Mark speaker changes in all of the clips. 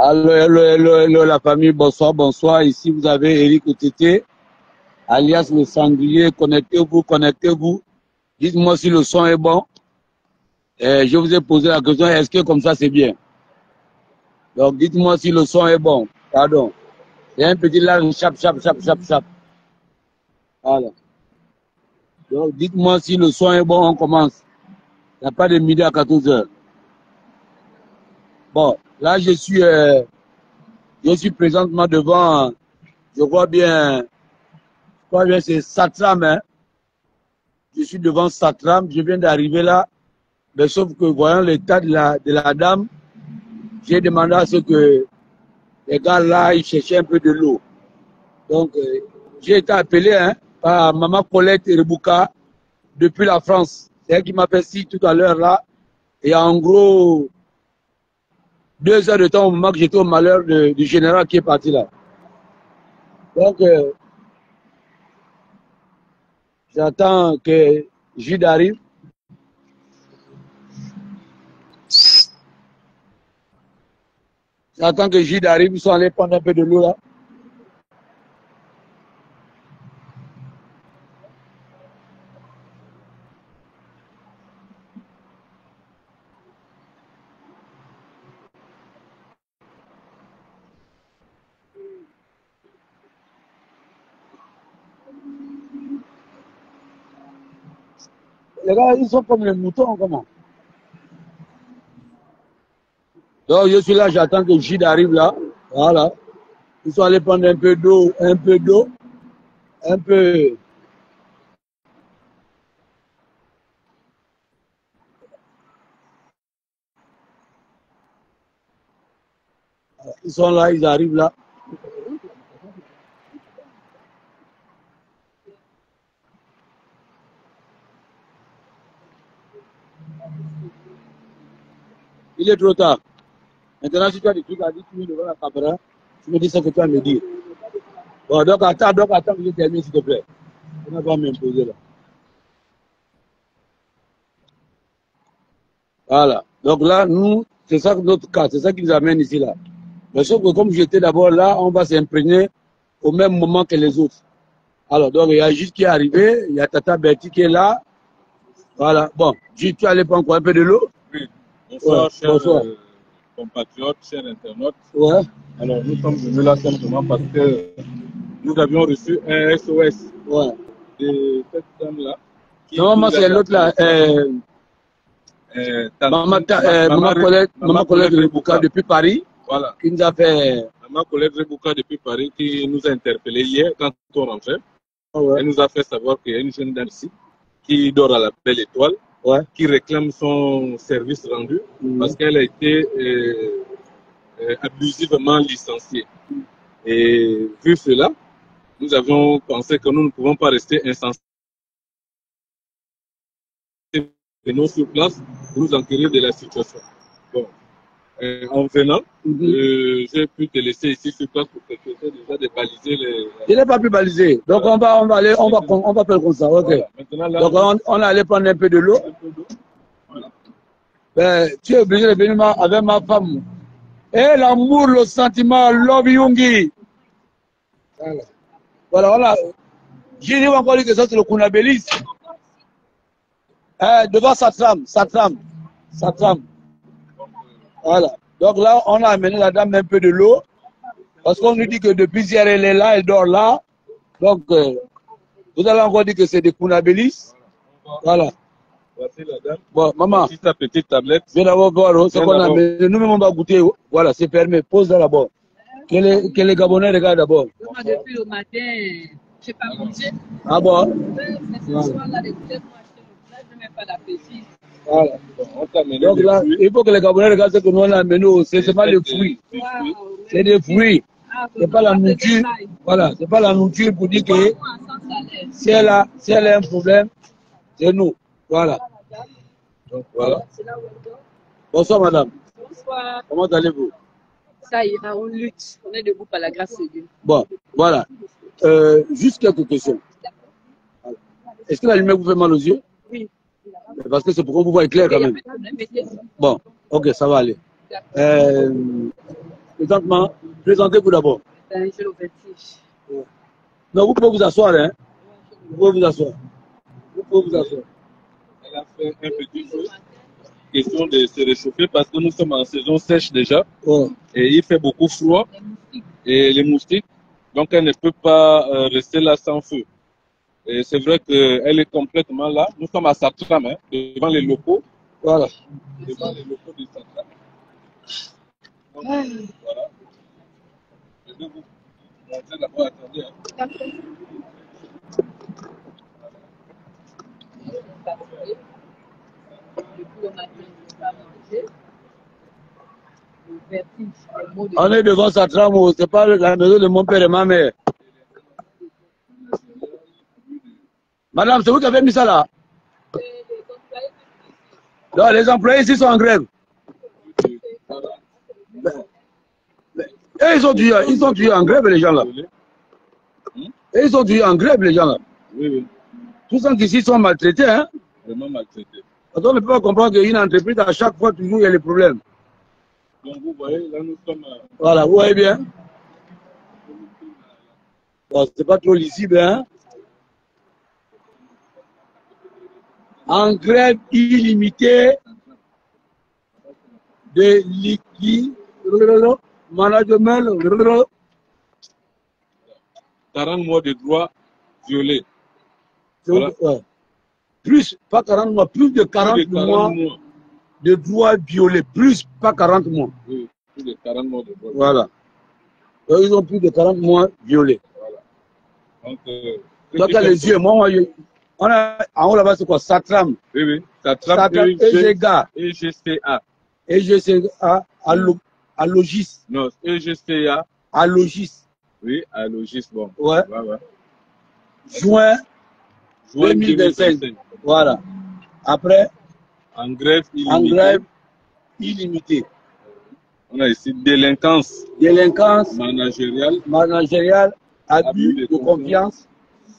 Speaker 1: Allô, hello, hello, hello, la famille, bonsoir, bonsoir. Ici, vous avez Eric Otete, alias le sanglier. Connectez-vous, connectez-vous. Dites-moi si le son est bon. Je vous ai posé la question, est-ce que comme ça, c'est bien? Donc, dites-moi si le son est bon. Pardon. Il y a un petit live, chap, chap, chap, chap, chap. Voilà. Donc, dites-moi si le son est bon, on commence. Il n'y a pas de midi à 14 h. Bon, là, je suis présentement devant, je crois bien, c'est Satram, hein. Je suis devant Satram, je viens d'arriver là, mais sauf que voyant l'état de la dame, j'ai demandé à ce que les gars là, ils cherchaient un peu de l'eau. Donc, j'ai été appelé par Maman Colette Rebouka depuis la France. C'est elle qui m'a fait signe tout à l'heure là. Et en gros, 2 heures de temps au moment que j'étais au malheur du général qui est parti là. Donc, j'attends que Jude arrive. J'attends que Jude arrive. Ils sont allés prendre un peu de l'eau là. Les gars, ils sont comme les moutons, comment? Donc, je suis là, j'attends que Jude arrive là. Voilà. Ils sont allés prendre un peu d'eau, un peu. Ils sont là, ils arrivent là. Il est trop tard. Maintenant, si tu as des trucs à dire, tu viens devant la caméra, tu me dis ce que tu as à me dire. Bon, donc attends que je termine, s'il te plaît. On va pas m'imposer là. Voilà. Donc là, nous, c'est ça notre cas, c'est ça qui nous amène ici là. Mais sauf que comme j'étais d'abord là, on va s'imprégner au même moment que les autres. Alors, donc il y a Juste qui est arrivé, il y a Tata Bertie qui est là. Voilà. Bon, tu es allé prendre quoi, un peu de l'eau?
Speaker 2: Oui. Bonsoir,
Speaker 1: Ouais,
Speaker 2: chers
Speaker 1: bonsoir.
Speaker 2: compatriotes, chers internautes.
Speaker 1: Ouais.
Speaker 2: Alors, nous sommes venus là simplement parce que nous avions reçu un SOS de cette dame-là.
Speaker 1: Normalement, c'est l'autre là. Maman Colette Rebouka depuis Paris.
Speaker 2: Voilà.
Speaker 1: Qui nous a fait.
Speaker 2: Maman Colette Rebouka depuis Paris qui nous a interpellés hier quand on rentrait. Elle nous a fait savoir qu'il y a une jeune dame ici qui dort à la Belle Étoile, qui réclame son service rendu parce qu'elle a été abusivement licenciée. Et vu cela, nous avions pensé que nous ne pouvons pas rester insensibles. Venons sur place pour nous enquérir de la situation. Bon. En venant, j'ai pu te laisser ici sur place pour que tu aies déjà de baliser les...
Speaker 1: Il n'est pas plus balisé. Donc on va faire comme ça. Ok. Voilà. Là, donc on allait prendre un peu de l'eau. Voilà. Ben, tu es obligé de venir avec ma femme. Et l'amour, le sentiment, love Yungi. Voilà. J'ai dit encore que ça c'est le Kunabélis. Devant Satram. Voilà. Donc là, on a amené la dame un peu de l'eau. Parce qu'on nous dit que depuis hier, elle est là, elle dort là. Donc, vous allez encore dire que c'est des Kunabélis. Voilà.
Speaker 2: Voici la dame.
Speaker 1: Bon, maman.
Speaker 2: Voici ta petite tablette.
Speaker 1: Viens d'abord voir ce qu'on a amené. Nous-mêmes, on va goûter. Voilà, c'est permis. Pose là d'abord. Que les Gabonais regardent d'abord.
Speaker 3: Depuis le matin, je n'ai pas mangé.
Speaker 1: Ah bon?
Speaker 3: C'est ce soir-là, d'écouter moi acheter le plat, je ne mets pas d'appétit.
Speaker 1: Voilà. Donc là, il faut que les Gabonais regardent ce que nous on a amené. C'est pas les fruits. C'est des fruits. C'est pas la nourriture. Voilà, c'est pas la nourriture pour dire que si elle a un problème, c'est nous. Voilà. Donc voilà. Bonsoir madame.
Speaker 3: Bonsoir.
Speaker 1: Comment allez-vous?
Speaker 3: Ça ira, on lutte. On est debout par la grâce de Dieu.
Speaker 1: Bon, voilà. Juste quelques questions. Voilà. Est-ce que la lumière vous fait mal aux yeux?
Speaker 3: Oui.
Speaker 1: Parce que c'est pour qu'on vous voit clair quand même. Bon, ok, ça va aller. Présentement, présentez-vous d'abord.
Speaker 3: Je le vertige.
Speaker 1: Non, vous pouvez vous asseoir, hein? Vous pouvez vous asseoir. Vous pouvez vous asseoir.
Speaker 2: Elle a fait un petit peu. Question de se réchauffer parce que nous sommes en saison sèche déjà.
Speaker 1: Oh.
Speaker 2: Et il fait beaucoup froid. Et les moustiques. Donc elle ne peut pas rester là sans feu. Et c'est vrai qu'elle est complètement là. Nous sommes à Satram, hein, devant les locaux.
Speaker 1: Voilà.
Speaker 2: Devant les locaux de Satram. Donc, voilà. Je vais vous montrer d'abord. Attendez. Hein.
Speaker 3: Depuis le matin, je n'ai pas mangé. Le vertige,
Speaker 1: On est devant Satram, c'est pas la maison de mon père et ma mère. Madame, c'est vous qui avez mis ça là? Non, les employés ici sont en grève. Et ils sont tués en grève, les gens là. Et ils sont tués en grève, les gens là.
Speaker 2: Oui, oui.
Speaker 1: Tous ceux qui ici sont maltraités, hein.
Speaker 2: Vraiment maltraités.
Speaker 1: Parce qu'on ne peut pas comprendre qu'une entreprise, à chaque fois, toujours, il y a des problèmes.
Speaker 2: Donc vous voyez, là nous sommes...
Speaker 1: Voilà, vous voyez bien. Bon, c'est pas trop lisible, hein. En grève illimitée de liquide, management,
Speaker 2: 40 mois de droits violés. Voilà.
Speaker 1: Plus, pas 40 mois, plus de 40 mois de droits violés. Plus, pas 40 mois.
Speaker 2: Oui, plus de 40 mois de droits.
Speaker 1: Voilà. Donc, ils ont plus de 40 mois violés.
Speaker 2: Voilà.
Speaker 1: Donc, les yeux, moi, on a, en haut là-bas, c'est quoi? Satram.
Speaker 2: Oui, oui. Satram,
Speaker 1: EGCA.
Speaker 2: EGCA.
Speaker 1: À Logis.
Speaker 2: Non, EGCA.
Speaker 1: À Logis.
Speaker 2: Oui, à Logis, bon.
Speaker 1: Ouais.
Speaker 2: Ouais.
Speaker 1: Juin 2025. Voilà. Après,
Speaker 2: en grève
Speaker 1: illimitée.
Speaker 2: On a ici délinquance.
Speaker 1: Managériale. Abus de confiance.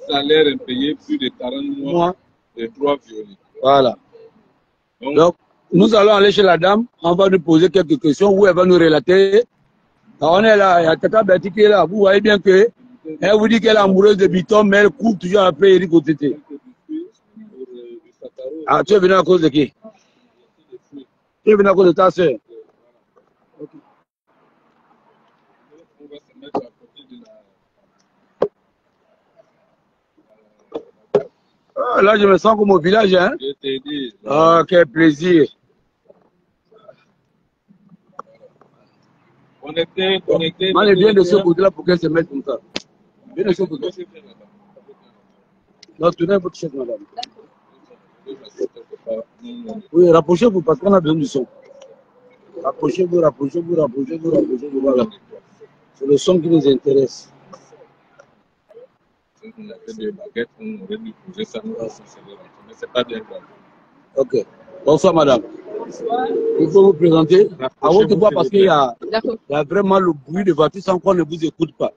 Speaker 2: Salaire impayé, plus de 40 mois de droits violés.
Speaker 1: Voilà. Donc, nous allons aller chez la dame, on va nous poser quelques questions où elle va nous relater. Alors, on est là, il y a Tata Betty qui est là. Vous voyez bien que elle vous dit qu'elle est amoureuse de Biton, mais elle court toujours après Eric Otete. Ah, tu es venu à cause de qui? Tu es venu à cause de ta soeur. Okay.
Speaker 2: On va se mettre à côté de la...
Speaker 1: Ah, là, je me sens comme au village, hein?
Speaker 2: Je t'ai dit.
Speaker 1: Ah, quel plaisir.
Speaker 2: On était connectés.
Speaker 1: Moi, je viens de ce côté-là pour qu'elle se mette comme ça. Viens de ce côté. Non, tenez votre chef, madame. Oui, rapprochez-vous parce qu'on a besoin du son. Rapprochez-vous. Voilà. C'est le son qui nous intéresse.
Speaker 2: Si on avait des baguettes, on aurait dû poser ça, mais c'est pas bien grave.
Speaker 1: Ok. Bonsoir, madame.
Speaker 3: Bonsoir.
Speaker 1: Il faut vous présenter à votre voix parce qu'il y a vraiment le bruit de voiture sans qu'on ne vous écoute pas.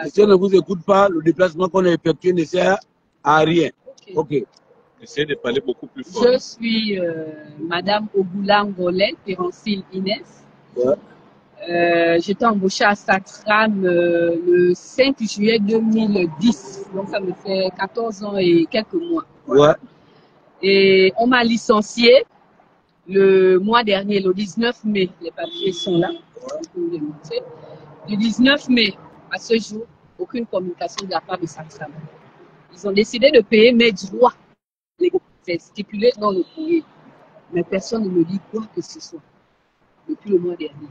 Speaker 1: Si on ne vous écoute pas, le déplacement qu'on a effectué ne sert à rien. Ok.
Speaker 2: Essayez de parler beaucoup plus fort.
Speaker 3: Je suis Madame Ogula Ngolel, Pérancille Inès. Ouais. J'étais embauchée à Satram le 5 juillet 2010. Donc ça me fait 14 ans et quelques mois.
Speaker 1: Ouais.
Speaker 3: Et on m'a licenciée le mois dernier, le 19 mai. Les papiers sont là. Ouais. Le 19 mai, à ce jour, aucune communication de la part de Satram. Ils ont décidé de payer mes droits. C'est stipulé dans le courrier. Mais personne ne me dit quoi que ce soit depuis le mois dernier.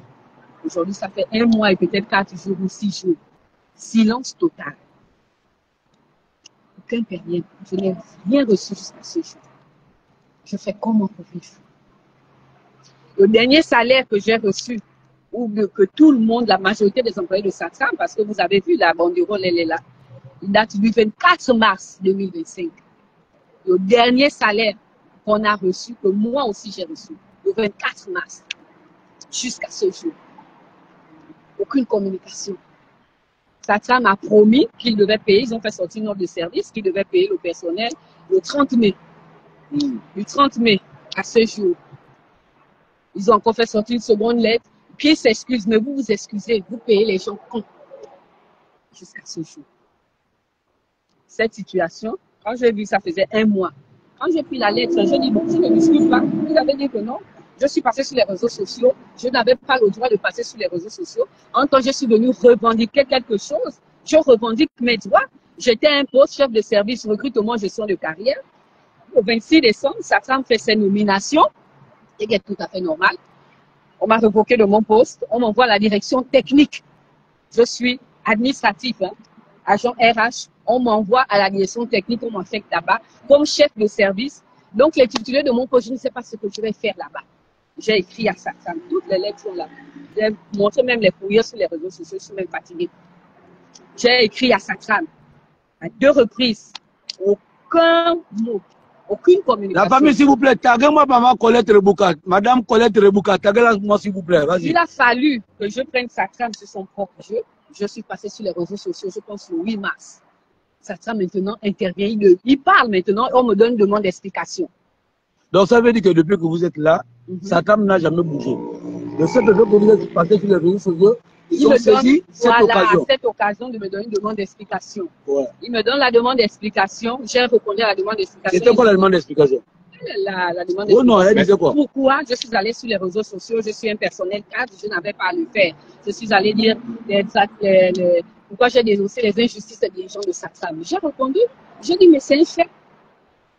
Speaker 3: Aujourd'hui, ça fait 1 mois et peut-être 4 jours ou 6 jours. Silence total. Aucun période. Je n'ai rien reçu jusqu'à ce jour. Je fais comment pour vivre? Le dernier salaire que j'ai reçu, ou que tout le monde, la majorité des employés de SATRAM, parce que vous avez vu, la banderole, elle est là. Il date du 24 mars 2025. Le dernier salaire qu'on a reçu, que moi aussi j'ai reçu, le 24 mars, jusqu'à ce jour. Aucune communication. SATRAM a promis qu'ils devaient payer, ils ont fait sortir une offre de service, qu'ils devaient payer le personnel le 30 mai. Le 30 mai, à ce jour. Ils ont encore fait sortir une seconde lettre, qui s'excuse, mais vous vous excusez, vous payez les gens quand? Jusqu'à ce jour. Cette situation, quand j'ai vu, ça faisait 1 mois. Quand j'ai pris la lettre, j'ai dit, bon, je ne m'excuse pas. Vous avez dit que non. Je suis passée sur les réseaux sociaux. Je n'avais pas le droit de passer sur les réseaux sociaux. En tant que je suis venue revendiquer quelque chose, je revendique mes droits. J'étais un poste chef de service recrutement gestion de carrière. Au 26 décembre, SATRAM fait ses nominations, ce qui est tout à fait normal. On m'a révoqué de mon poste. On m'envoie à la direction technique. Je suis administratif, hein, agent RH. On m'envoie à la direction technique, on m'affecte là-bas comme chef de service. Donc, les titulaires de mon poste, je ne sais pas ce que je vais faire là-bas. J'ai écrit à SATRAM, toutes les lettres sont là. J'ai montré même les courriers sur les réseaux sociaux, je suis même fatiguée. J'ai écrit à SATRAM à 2 reprises. Aucun mot, aucune communication.
Speaker 1: La famille, s'il vous plaît, taguez-moi maman Colette Rebouka. Madame Colette Rebouka, taguez-la-moi s'il vous plaît. Vas-y.
Speaker 3: Il a fallu que je prenne SATRAM sur son propre jeu. Je suis passée sur les réseaux sociaux, je pense le 8 mars. SATRAM maintenant intervient, il parle maintenant, on me donne une demande d'explication.
Speaker 1: Donc ça veut dire que depuis que vous êtes là, SATRAM n'a jamais bougé. Le fait que vous êtes passé sur les réseaux sociaux, ils ont saisi
Speaker 3: cette occasion de me donner une demande d'explication. Ouais. Il me donne la demande d'explication, j'ai répondu à la demande d'explication.
Speaker 1: C'était quoi la demande d'explication?
Speaker 3: La demande d'explication.
Speaker 1: Oh non, elle disait quoi?
Speaker 3: Pourquoi je suis allée sur les réseaux sociaux, je suis un personnel cadre, je n'avais pas à le faire. Je suis allée dire pourquoi j'ai dénoncé les injustices des gens de SATRAM. J'ai répondu, j'ai dit mais c'est un fait.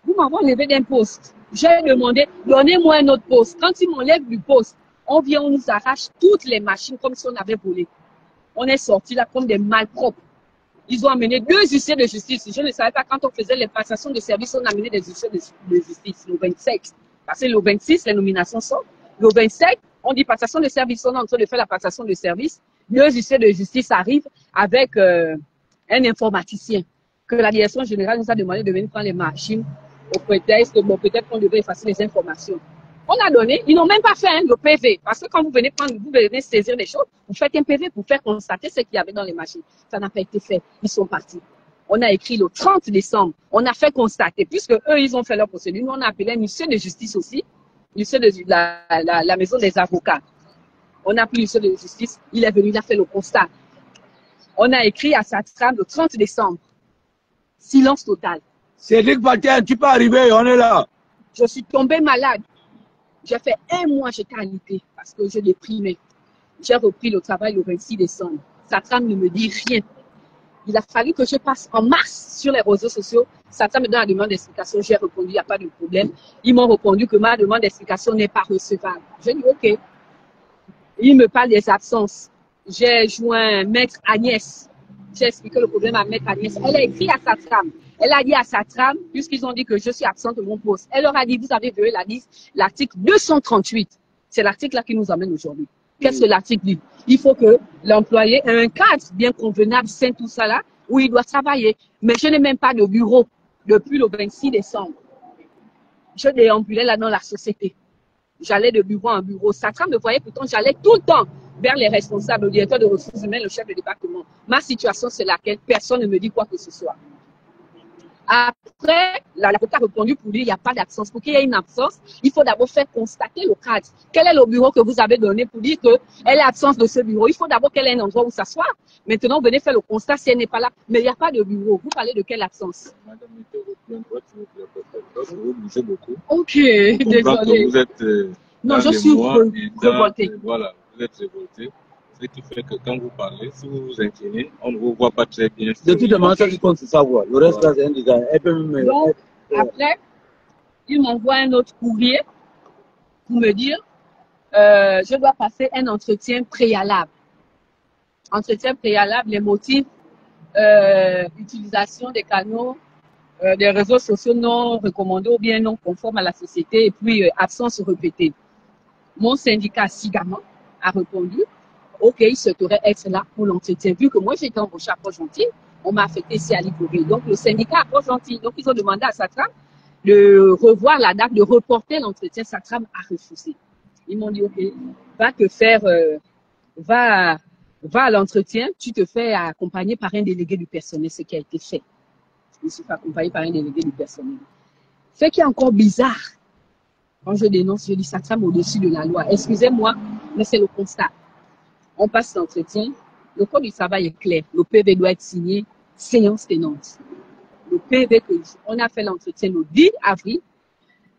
Speaker 3: Vous m'avez enlevé d'un poste. J'ai demandé, donnez-moi un autre poste. Quand ils m'enlèvent du poste, on vient, on nous arrache toutes les machines comme si on avait volé. On est sortis là comme des malpropres. Ils ont amené 2 huissiers de justice. Je ne savais pas quand on faisait les passations de service, on amenait des huissiers de justice, le 27. Parce que le 26, les nominations sont. Le 27, on dit passation de service, on est en train de faire la passation de service. 2 huissiers de justice arrivent avec un informaticien que la direction générale nous a demandé de venir prendre les machines au prétexte que bon, peut-être qu'on devait effacer les informations. On a donné, ils n'ont même pas fait le PV. Parce que quand vous venez prendre, vous venez saisir des choses, vous faites un PV pour faire constater ce qu'il y avait dans les machines. Ça n'a pas été fait. Ils sont partis. On a écrit le 30 décembre. On a fait constater, puisque eux, ils ont fait leur procédure. Nous, on a appelé un huissier de justice aussi, huissier de la maison des avocats. On a appelé l'huissier de justice. Il est venu, il a fait le constat. On a écrit à SATRAM le 30 décembre. Silence total.
Speaker 1: Cédric Patin, tu peux arriver, on est là.
Speaker 3: Je suis tombée malade. J'ai fait 1 mois, j'étais alitée parce que je déprimais. J'ai repris le travail le 26 décembre. SATRAM ne me dit rien. Il a fallu que je passe en mars sur les réseaux sociaux. SATRAM me donne la demande d'explication. J'ai répondu, il n'y a pas de problème. Ils m'ont répondu que ma demande d'explication n'est pas recevable. J'ai dit, OK. Il me parle des absences. J'ai joint Maître Agnès. J'ai expliqué le problème à Maître Agnès. Elle a écrit à SATRAM. Elle a dit à SATRAM, puisqu'ils ont dit que je suis absente de mon poste, elle leur a dit, vous avez vu la liste, l'article 238. C'est l'article là qui nous amène aujourd'hui. Qu'est-ce que l'article dit? Il faut que l'employé ait un cadre bien convenable, sain, tout ça là, où il doit travailler. Mais je n'ai même pas de bureau depuis le 26 décembre. Je déambulais là dans la société. J'allais de bureau en bureau. SATRAM me voyait, pourtant j'allais tout le temps vers les responsables, le directeur de ressources humaines, le chef de département. Ma situation, c'est laquelle personne ne me dit quoi que ce soit. Après, l'avocat a répondu pour lui, il n'y a pas d'absence. Pour qu'il y ait une absence, il faut d'abord faire constater le cadre. Quel est le bureau que vous avez donné pour dire qu'elle est absence de ce bureau? Il faut d'abord qu'elle ait un endroit où s'asseoir. Maintenant, venez faire le constat si elle n'est pas là. Mais il n'y a pas de bureau. Vous parlez de quelle absence?
Speaker 2: Madame, vous bougez beaucoup.
Speaker 3: Ok, désolé.
Speaker 2: Vous êtes,
Speaker 3: non, je suis révoltée.
Speaker 2: Voilà, vous êtes révoltée. Ce qui fait que quand vous parlez, si vous vous inclinez, on ne vous voit pas très bien.
Speaker 1: De toute manière, ça qui compte, c'est savoir. Le reste, là, c'est un design.
Speaker 3: Donc, après, il m'envoie un autre courrier pour me dire je dois passer un entretien préalable. Entretien préalable, les motifs, utilisation des canaux, des réseaux sociaux non recommandés ou bien non conformes à la société et puis absence répétée. Mon syndicat SIGAMA a répondu. ok, il souhaiterait être là pour l'entretien. Vu que moi, j'étais embauché à Port-Gentil, on m'a affecté ici à Libreville. Donc, le syndicat à Port-Gentil, donc ils ont demandé à Satram de revoir la date, de reporter l'entretien. Satram a refusé. Ils m'ont dit, ok, va te faire, va à l'entretien, tu te fais accompagner par un délégué du personnel, ce qui a été fait. Je me suis fait accompagner par un délégué du personnel. Ce qui est encore bizarre, quand je dénonce, je dis Satram au-dessus de la loi. Excusez-moi, mais c'est le constat. On passe l'entretien, le code du travail est clair, le PV doit être signé, séance tenante. Le PV, on a fait l'entretien le 10 avril,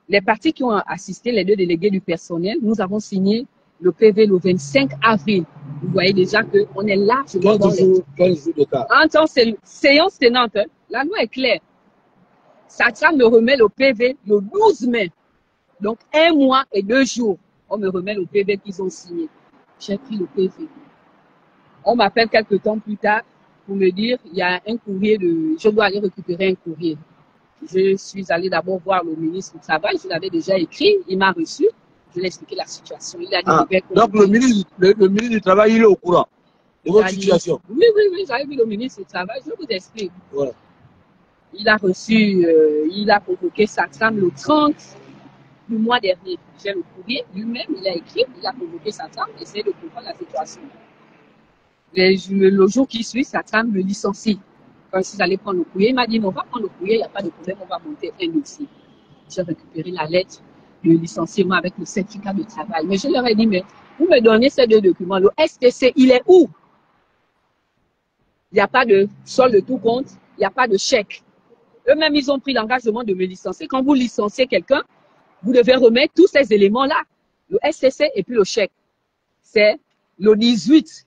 Speaker 3: les parties qui ont assisté, les deux délégués du personnel, nous avons signé le PV le 25 avril. Vous voyez déjà qu'on est largement dans les...
Speaker 1: 15 jours de cas.
Speaker 3: En temps, c'est séance tenante. Hein. La loi est claire. Satram me remet le PV le 12 mai. Donc, 1 mois et 2 jours, on me remet le PV qu'ils ont signé. J'ai pris le PV. On m'appelle quelques temps plus tard pour me dire il y a un courrier je dois aller récupérer un courrier. Je suis allée d'abord voir le ministre du Travail. Je l'avais déjà écrit. Il m'a reçu. Je lui ai expliqué la situation. Il a dit
Speaker 1: donc, le ministre du Travail, il est au courant de votre situation.
Speaker 3: Oui, j'avais vu le ministre du Travail. Je vous explique.
Speaker 1: Voilà.
Speaker 3: Il a reçu, il a convoqué Satram le 30 du mois dernier. J'ai le courrier. Lui-même, il a écrit. Il a convoqué Satram. Essayer de comprendre la situation. Le jour qui suit, Satram me licencie. Quand je suis allée prendre le courrier, il m'a dit, on va prendre le courrier, il n'y a pas de problème, on va monter un dossier. J'ai récupéré la lettre de licenciement avec le certificat de travail. Mais je leur ai dit, mais vous me donnez ces 2 documents. Le STC, il est où? Il n'y a pas de solde de tout compte, il n'y a pas de chèque. Eux-mêmes, ils ont pris l'engagement de me licencier. Quand vous licenciez quelqu'un, vous devez remettre tous ces éléments-là. Le STC et puis le chèque. C'est le 18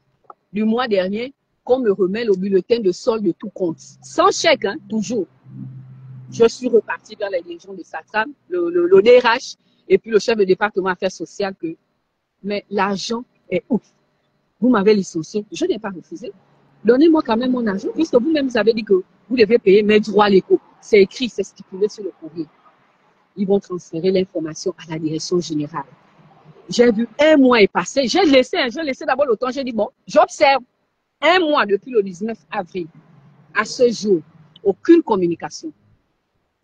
Speaker 3: du mois dernier qu'on me remet le bulletin de solde de tout compte. Sans chèque, hein, toujours. Je suis repartie vers les dirigeants de Satram, le DRH, et puis le chef de département affaires sociales mais l'argent est où? Vous m'avez licencié, je n'ai pas refusé. Donnez-moi quand même mon argent, puisque vous-même vous avez dit que vous devez payer mes droits à l'éco. C'est écrit, c'est stipulé sur le courrier. Ils vont transférer l'information à la direction générale. J'ai vu 1 mois est passé. J'ai laissé d'abord le temps. J'ai dit, bon, j'observe 1 mois depuis le 19 avril. À ce jour, aucune communication.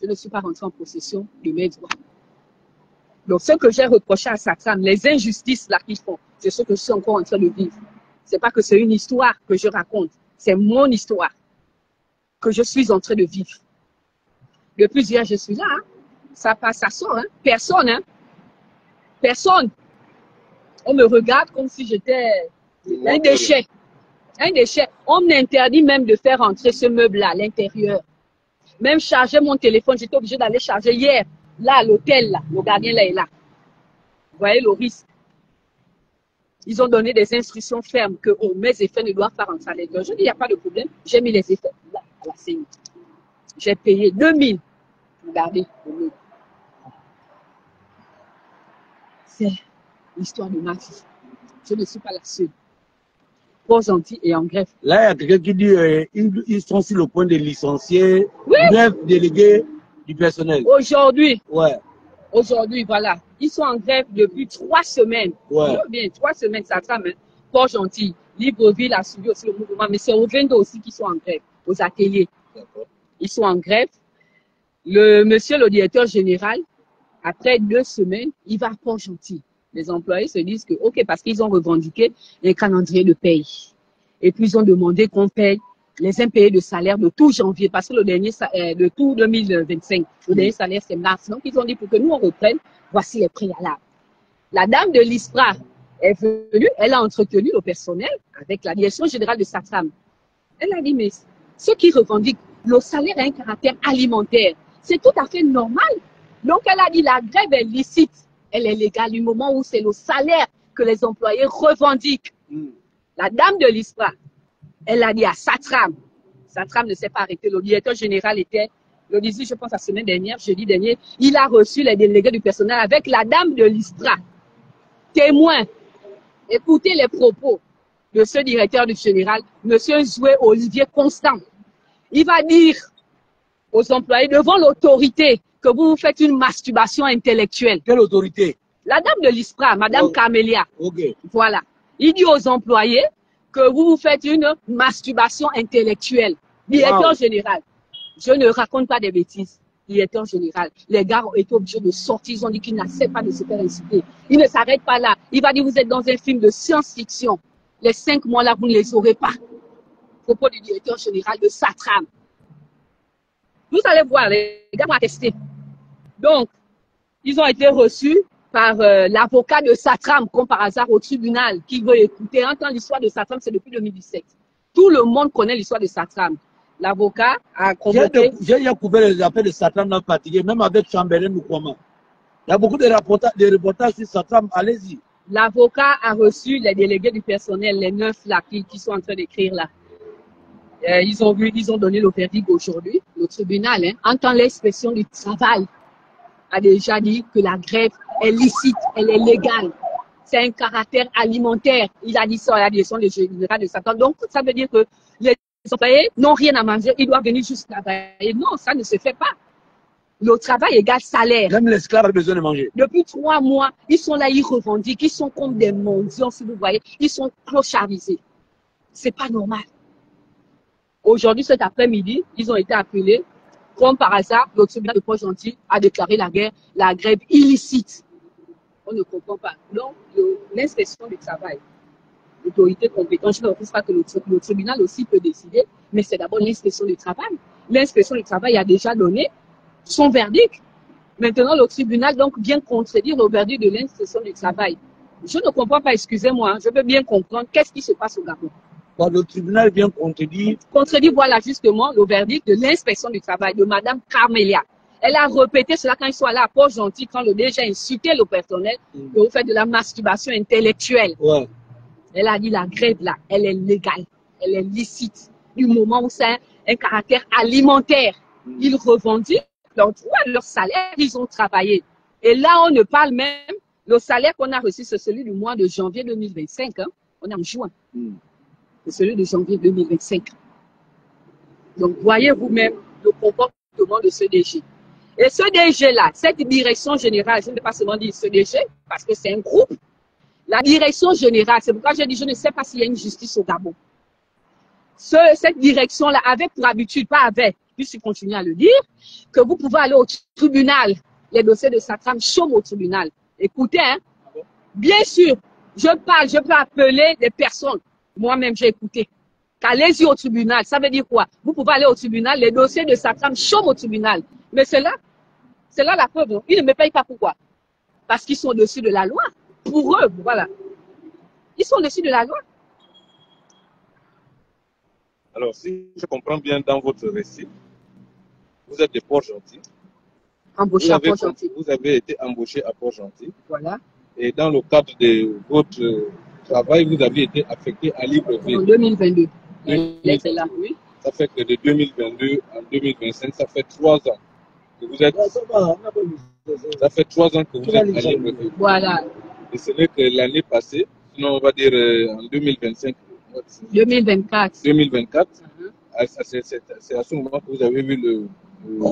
Speaker 3: Je ne suis pas rentrée en possession de mes droits. Donc, ce que j'ai reproché à Satram, les injustices là qu'ils font, c'est ce que je suis encore en train de vivre. C'est pas que c'est une histoire que je raconte. C'est mon histoire que je suis en train de vivre. Depuis hier, je suis là. Hein. Ça passe, ça sort. Hein. Personne. Hein. Personne. On me regarde comme si j'étais un déchet. Un déchet. On m'interdit même de faire entrer ce meuble-là à l'intérieur. Même charger mon téléphone, j'étais obligée d'aller charger hier. Là, à l'hôtel, là, le gardien là est là. Vous voyez le risque. Ils ont donné des instructions fermes que mes effets ne doivent pas rentrer à l'intérieur. Je dis, il n'y a pas de problème. J'ai mis les effets là, à la CENI. J'ai payé 2000 pour garder le meuble. C'est l'histoire de ma vie. Je ne suis pas la seule. Port-Gentil et en grève.
Speaker 1: Là, il y a quelqu'un qui dit ils sont sur le point de licencier 9 délégués du personnel.
Speaker 3: Aujourd'hui.
Speaker 1: Ouais.
Speaker 3: Aujourd'hui, voilà. Ils sont en grève depuis 3 semaines.
Speaker 1: Ouais.
Speaker 3: Bien, 3 semaines, ça trame. Port-Gentil, Libreville a suivi aussi le mouvement, mais c'est au Vendo aussi qui sont en grève, aux ateliers. Ils sont en grève. Monsieur le directeur général, après 2 semaines, il va à Port-Gentil. Les employés se disent que, OK, parce qu'ils ont revendiqué un calendrier de paye. Et puis, ils ont demandé qu'on paye les impayés de salaire de tout janvier, parce que le dernier, de tout 2025, le dernier salaire, c'est mars. Donc, ils ont dit pour que nous, on reprenne, voici les préalables. La dame de l'ISPRA est venue, elle a entretenu le personnel avec la direction générale de Satram. Elle a dit, mais ceux qui revendiquent le salaire a un caractère alimentaire, c'est tout à fait normal. Donc, elle a dit, la grève est licite. Elle est légale du moment où c'est le salaire que les employés revendiquent. La dame de l'ISPRA, elle a dit à Satram. Satram ne s'est pas arrêté. Le directeur général était, le 18, je pense, la semaine dernière, jeudi dernier, il a reçu les délégués du personnel avec la dame de l'ISPRA. Témoin. Écoutez les propos de ce directeur du général, M. Zoué Olivier Constant. Il va dire aux employés devant l'autorité que vous faites une masturbation intellectuelle.
Speaker 1: Quelle autorité?
Speaker 3: La dame de l'ISPRA, Madame Camélia.
Speaker 1: Ok.
Speaker 3: Voilà. Il dit aux employés que vous faites une masturbation intellectuelle. Directeur général, je ne raconte pas des bêtises. Directeur général, les gars ont été obligés de sortir, ils ont dit qu'ils n'acceptent pas de se faire insulter. Ils ne s'arrêtent pas là. Il va dire, vous êtes dans un film de science-fiction. Les 5 mois là, vous ne les aurez pas. À propos du directeur général de Satram. Vous allez voir, les gars vont attester. Donc, ils ont été reçus par l'avocat de Satram, comme par hasard au tribunal, qui veut écouter. Entendre l'histoire de Satram, c'est depuis 2017. Tout le monde connaît l'histoire de Satram. L'avocat a convoqué.
Speaker 1: J'ai couvert les affaires de Satram dans le fatigué, même avec Chambelin ou comment. Il y a beaucoup de reportages sur Satram, allez-y.
Speaker 3: L'avocat a reçu les délégués du personnel, les 9 là, qui sont en train d'écrire là. Ils ont donné le verdict aujourd'hui. Le tribunal, entend l'inspection du travail, a déjà dit que la grève est licite, elle est légale. C'est un caractère alimentaire. Il a dit ça à la direction générale de Satram. Donc, ça veut dire que les employés n'ont rien à manger, ils doivent venir juste travailler. Non, ça ne se fait pas. Le travail égale salaire.
Speaker 1: Même l'esclave a besoin de manger.
Speaker 3: Depuis 3 mois, ils sont là, ils revendiquent, ils sont comme des mendiants, si vous voyez. Ils sont clochardiser. C'est pas normal. Aujourd'hui, cet après-midi, ils ont été appelés. Comme par hasard, le tribunal de Port-Gentil a déclaré la grève illicite. On ne comprend pas. Donc, l'inspection du travail, l'autorité compétente, je ne pense pas que le tribunal aussi peut décider, mais c'est d'abord l'inspection du travail. L'inspection du travail a déjà donné son verdict. Maintenant, le tribunal donc vient contredire le verdict de l'inspection du travail. Je ne comprends pas, excusez-moi, je veux bien comprendre qu'est-ce qui se passe au Gabon.
Speaker 1: Bon, le tribunal vient contredire.
Speaker 3: Contredire, voilà justement le verdict de l'inspection du travail de Madame Carmelia. Elle a répété cela quand ils sont allés à Port-Gentil, quand le DG a insulté le personnel, que vous faites de la masturbation intellectuelle. Ouais. Elle a dit la grève là, elle est légale, elle est licite. Du moment où c'est un caractère alimentaire, ils revendiquent leur droit, leur salaire, ils ont travaillé. Et là, on ne parle même, le salaire qu'on a reçu, c'est celui du mois de janvier 2025. Hein. On est en juin. C'est celui de janvier 2025. Donc, voyez vous-même le comportement de ce DG. Et ce DG-là, cette direction générale, je ne vais pas seulement dire ce DG, parce que c'est un groupe. La direction générale, c'est pourquoi j'ai dit, je ne sais pas s'il y a une justice au Gabon. Cette direction-là avait pour habitude, pas avec, puisqu'il continue à le dire, que vous pouvez aller au tribunal. Les dossiers de Satram chôment au tribunal. Écoutez, hein, bien sûr, je peux appeler des personnes. Moi-même, j'ai écouté. Allez-y au tribunal. Ça veut dire quoi? Vous pouvez aller au tribunal. Les dossiers de Satram chôment au tribunal. Mais c'est là la preuve. Ils ne me payent pas. Pourquoi? Parce qu'ils sont au-dessus de la loi. Pour eux, voilà. Ils sont au-dessus de la loi.
Speaker 2: Alors, si je comprends bien dans votre récit, vous êtes de Port-Gentil.
Speaker 3: Embauché à Port-Gentil.
Speaker 2: Vous avez été embauché à Port-Gentil.
Speaker 3: Voilà.
Speaker 2: Et dans le cadre de votre travail, vous avez été affecté à Libreville.
Speaker 3: En 2022. Là, oui.
Speaker 2: Ça fait que de 2022 à 2025, ça fait 3 ans que vous êtes. Ça fait 3 ans que vous êtes à Libreville.
Speaker 3: Voilà.
Speaker 2: Et ce n'est que l'année passée, sinon on va dire en 2025.
Speaker 3: 2024.
Speaker 2: 2024. C'est à ce moment que vous avez vu le.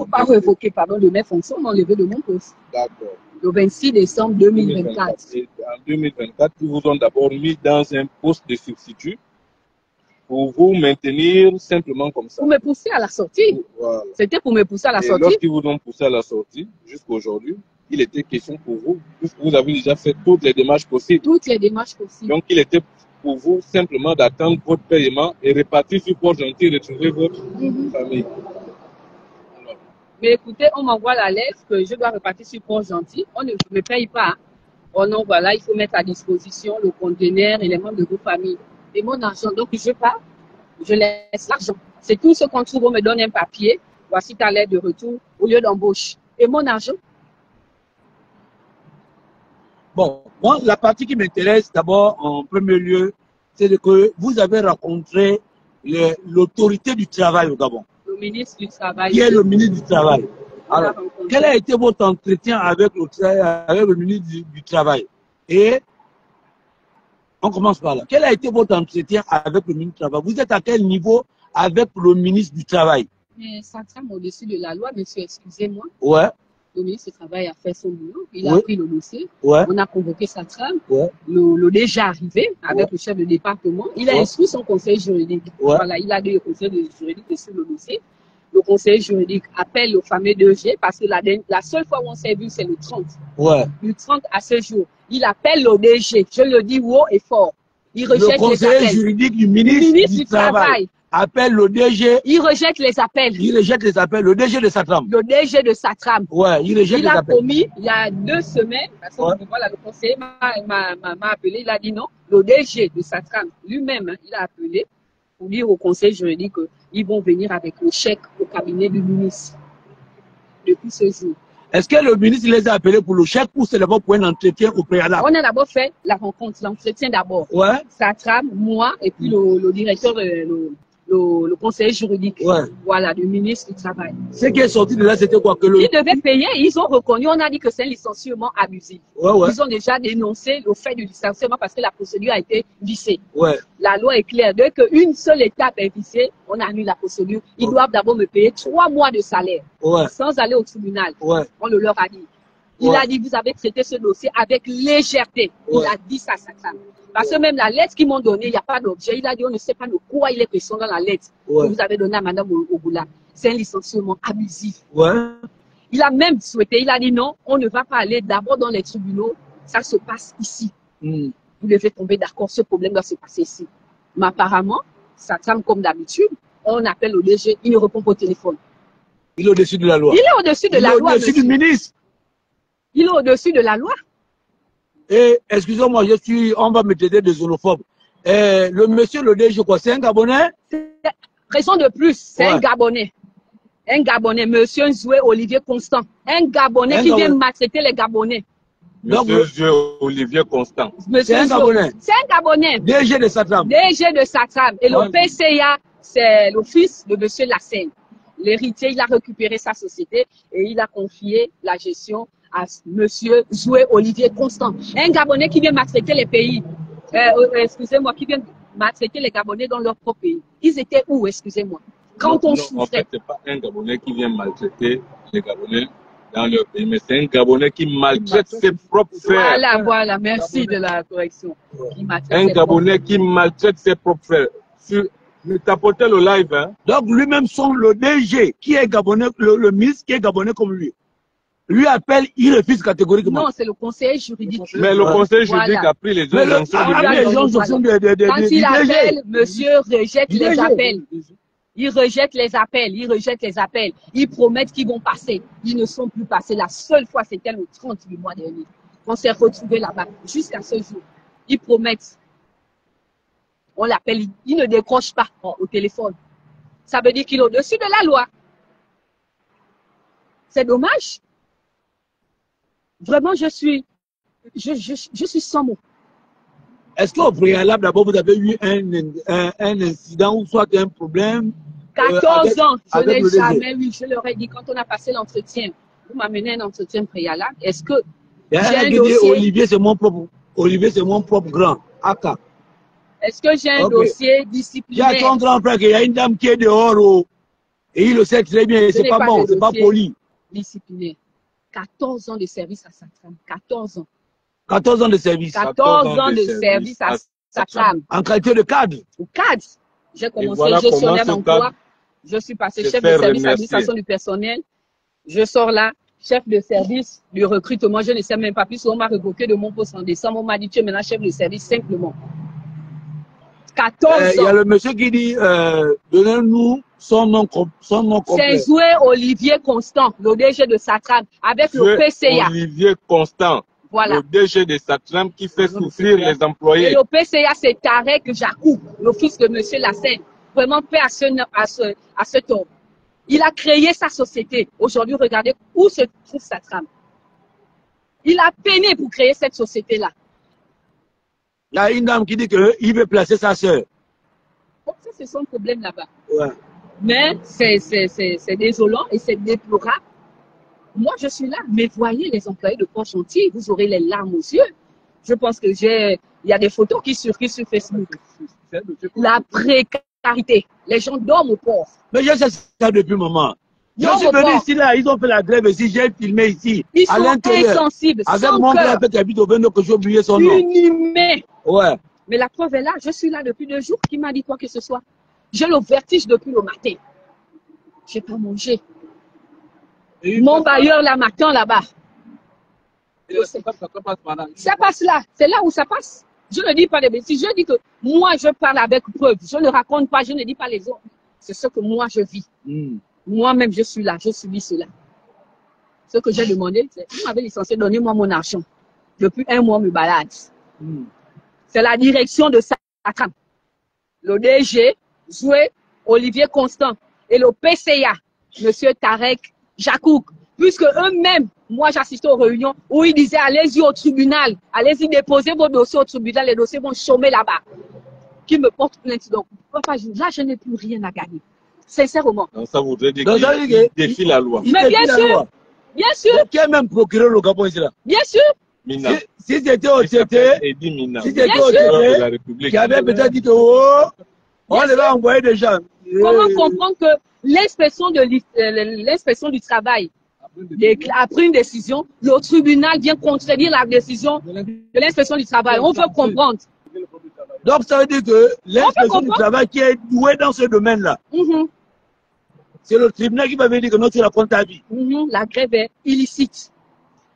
Speaker 3: Pas révoqué, pardon, de mes fonctions, mais enlevé de mon poste.
Speaker 2: D'accord.
Speaker 3: Le 26 décembre 2024.
Speaker 2: Et en 2024, ils vous ont d'abord mis dans un poste de substitut pour vous maintenir simplement comme ça.
Speaker 3: Pour me pousser à la sortie. Voilà. C'était pour me pousser à la sortie.
Speaker 2: Lorsqu'ils vous ont poussé à la sortie, jusqu'à aujourd'hui, il était question pour vous, puisque vous avez déjà fait toutes les démarches possibles.
Speaker 3: Toutes les démarches possibles.
Speaker 2: Donc, il était pour vous simplement d'attendre votre paiement et repartir sur Port-Gentil, retrouver votre famille.
Speaker 3: Mais écoutez, on m'envoie la lettre que je dois repartir sur Port-Gentil. On ne me paye pas. Oh non, voilà, il faut mettre à disposition le conteneur et les membres de vos familles. Et mon argent, donc je pars, je laisse l'argent. C'est tout ce qu'on trouve, on me donne un papier. Voici ta lettre de retour au lieu d'embauche. Et mon argent?
Speaker 1: Bon, moi, la partie qui m'intéresse d'abord, en premier lieu, c'est que vous avez rencontré l'autorité du travail au Gabon.
Speaker 3: Le ministre du Travail.
Speaker 1: Qui est le ministre du Travail. Alors, quel a été votre entretien avec le ministre du Travail? Et on commence par là. Quel a été votre entretien avec le ministre du Travail? Vous êtes à quel niveau avec le ministre du Travail?
Speaker 3: Ça trame au-dessus de la loi, monsieur, excusez-moi.
Speaker 1: Ouais.
Speaker 3: Le ministre du Travail a fait son boulot, il a pris le dossier,
Speaker 1: Ouais.
Speaker 3: on a convoqué sa trame,
Speaker 1: Ouais.
Speaker 3: le DG est arrivé avec le chef de département, il a instruit son conseil juridique.
Speaker 1: Ouais.
Speaker 3: Voilà, il a dit au conseil juridique sur le dossier. Le conseil juridique appelle le fameux DG parce que la seule fois où on s'est vu, c'est le 30.
Speaker 1: Ouais.
Speaker 3: Du 30 à ce jour. Il appelle le DG, je le dis haut et fort. Il rejette
Speaker 1: Le conseiller juridique du ministre du Travail appelle le DG.
Speaker 3: Il rejette les appels.
Speaker 1: Il rejette les appels. Le DG de Satram.
Speaker 3: Le DG de Satram.
Speaker 1: Ouais, il rejette les appels.
Speaker 3: Il a promis, il y a 2 semaines, parce que voilà, le conseiller m'a appelé, il a dit non. Le DG de Satram lui-même, hein, il a appelé pour dire au conseil juridique qu'ils vont venir avec le chèque au cabinet du ministre depuis ce jour.
Speaker 1: Est-ce que le ministre les a appelés pour le chèque ou c'est d'abord pour un entretien au préalable?
Speaker 3: On a d'abord fait la rencontre, l'entretien d'abord.
Speaker 1: Ouais.
Speaker 3: Satram, moi et puis le directeur, le conseiller juridique, voilà, du ministre du Travail.
Speaker 1: Ce qui est sorti de là, c'était quoi que
Speaker 3: Ils devaient payer, ils ont reconnu, on a dit que c'est un licenciement abusif. Ils ont déjà dénoncé le fait du licenciement parce que la procédure a été vissée. La loi est claire, dès qu'une seule étape est vissée, on annule la procédure. Ils doivent d'abord me payer 3 mois de salaire, sans aller au tribunal. On le leur a dit. Il a dit, vous avez traité ce dossier avec légèreté. Il a dit ça à sa femme. Parce que même la lettre qu'ils m'ont donnée, il n'y a pas d'objet. Il a dit, on ne sait pas de quoi il est question dans la lettre que vous avez donnée à Madame Ogoula. C'est un licenciement abusif. Il a même souhaité, il a dit non, on ne va pas aller d'abord dans les tribunaux, ça se passe ici. Vous devez tomber d'accord, ce problème doit se passer ici. Mais apparemment, sa femme, comme d'habitude, on appelle le DG, il ne répond pas au téléphone.
Speaker 1: Il est au-dessus de la loi.
Speaker 3: Il est au-dessus de la loi.
Speaker 1: Il est au-dessus du ministre.
Speaker 3: Il est au-dessus de la loi.
Speaker 1: Et excusez-moi, on va me traiter de xénophobe. Le monsieur, le DG, quoi, c'est un Gabonais?
Speaker 3: Raison de plus, c'est un Gabonais. Un Gabonais, monsieur Zoué Olivier Constant. Un Gabonais qui vient maltraiter les Gabonais.
Speaker 2: Monsieur Zoué Olivier Constant.
Speaker 1: C'est un Gabonais.
Speaker 3: C'est un Gabonais.
Speaker 1: DG de Satram.
Speaker 3: DG de Satram. Et le PCA, c'est le fils de monsieur Lassène. L'héritier, il a récupéré sa société et il a confié la gestion à monsieur Zoué Olivier Constant. Un Gabonais qui vient maltraiter les pays. Excusez-moi, qui vient maltraiter les Gabonais dans leur propre pays. Ils étaient où, excusez-moi? Quand on souffrait.
Speaker 2: En fait, ce n'est pas un Gabonais qui vient maltraiter les Gabonais dans leur pays, mais c'est un Gabonais qui maltraite ses propres frères.
Speaker 3: Voilà, merci de la correction.
Speaker 2: Un Gabonais qui maltraite ses propres frères. Vous tapotez le live, hein?
Speaker 1: Donc lui-même, le DG, qui est Gabonais, le ministre qui est Gabonais comme lui appelle, il refuse catégoriquement.
Speaker 3: Non, c'est le conseiller juridique.
Speaker 2: Mais le conseiller juridique a pris les injonctions
Speaker 3: Quand il appelle, monsieur rejette les appels. Ils rejettent les appels, ils rejettent les appels. Ils promettent qu'ils vont passer. Ils ne sont plus passés. La seule fois, c'était le 30 du mois dernier. On s'est retrouvés là-bas jusqu'à ce jour. Ils promettent. On l'appelle, il ne décroche pas au téléphone. Ça veut dire qu'il est au-dessus de la loi. C'est dommage. Vraiment, je suis sans mots.
Speaker 1: Est-ce qu'au préalable, d'abord, vous avez eu un incident ou soit un problème?
Speaker 3: 14 ans, je n'ai jamais eu. Je leur ai dit, quand on a passé l'entretien, vous m'amenez un entretien préalable. Est-ce que
Speaker 1: j'ai un dossier? Olivier, c'est mon propre grand. Aka.
Speaker 3: Est-ce que j'ai un dossier disciplinaire?
Speaker 1: J'ai ton grand frère qu'il y a une dame qui est dehors. Et il le sait très bien. C'est pas bon, c'est pas poli.
Speaker 3: Disciplinaire. 14 ans de service à sa femme. 14 ans.
Speaker 1: 14 ans de service.
Speaker 3: 14 ans de service à sa femme.
Speaker 1: En qualité de cadre.
Speaker 3: Au cadre. J'ai commencé gestionnaire d'emploi. Je suis passé chef de service administration du personnel. Je sors là, chef de service du recrutement. Je ne sais même pas plus. On m'a révoqué de mon poste en décembre. On m'a dit, tu es maintenant chef de service simplement. 14 ans.
Speaker 1: Il y a le monsieur qui dit, donnez-nous son nom complet.
Speaker 3: C'est Zoué Olivier Constant, le DG de Satram, avec le PCA.
Speaker 2: Olivier Constant.
Speaker 3: Voilà.
Speaker 2: Le DG de Satram qui fait souffrir les employés.
Speaker 3: Et le PCA, c'est Tarek Jacoub, le fils de monsieur Lassène. Vraiment paix à cet homme. Il a créé sa société. Aujourd'hui, regardez où se trouve Satram. Il a peiné pour créer cette société-là.
Speaker 1: Il y a une dame qui dit qu'il veut placer sa sœur.
Speaker 3: Bon, ça, c'est son problème là-bas.
Speaker 1: Ouais.
Speaker 3: Mais c'est désolant et c'est déplorable. Moi, je suis là, mais voyez les employés de Port-Gentil, vous aurez les larmes aux yeux. Je pense que il y a des photos qui circulent sur Facebook. La précarité. Les gens dorment au port.
Speaker 1: Mais je sais ça depuis un moment. Je suis venu ici, là, ils ont fait la grève ici, j'ai filmé ici.
Speaker 3: Ils
Speaker 1: à
Speaker 3: sont insensibles,
Speaker 1: avec
Speaker 3: sans
Speaker 1: mon
Speaker 3: cœur.
Speaker 1: frère qui habite au Beno, que j'ai oublié son nom.
Speaker 3: Inhumain.
Speaker 1: Ouais.
Speaker 3: Mais la preuve est là, je suis là depuis 2 jours, qui m'a dit quoi que ce soit. J'ai le vertige depuis le matin. Je n'ai pas mangé. Mon bailleur là m'attend là-bas. Ça passe là, c'est là où ça passe. Je ne dis pas des bêtises, je dis que moi je parle avec preuve, je ne raconte pas, je ne dis pas les autres. C'est ce que moi je vis. Moi-même je suis là, je subis cela. Ce que j'ai demandé, c'est, vous m'avez licencié, donnez-moi mon argent. Depuis 1 mois, me balade. C'est la direction de Satram. Le DG, Zoué, Olivier Constant et le PCA, M. Tarek Jakouk, puisque eux-mêmes, moi j'assistais aux réunions où ils disaient allez-y au tribunal, allez-y déposer vos dossiers au tribunal, les dossiers vont chômer là-bas. Qui me porte plainte. Donc, papa, là je n'ai plus rien à gagner. Sincèrement.
Speaker 2: Donc, ça voudrait dire qu'il défie la loi.
Speaker 3: Mais bien sûr, bien sûr.
Speaker 1: Qui est même procureur au Gabon ici là?
Speaker 3: Bien sûr.
Speaker 1: Si c'était au TT, si c'était au TT, qui avait peut-être dit que oh, on va envoyer des gens.
Speaker 3: Comment comprendre que l'inspection du travail a pris une décision, le tribunal vient contredire la décision de l'inspection du travail. On veut comprendre.
Speaker 1: Donc ça veut dire que l'inspection du travail qui est douée dans ce domaine-là, c'est le tribunal qui va venir dire que non, tu racontes ta vie.
Speaker 3: La grève est illicite.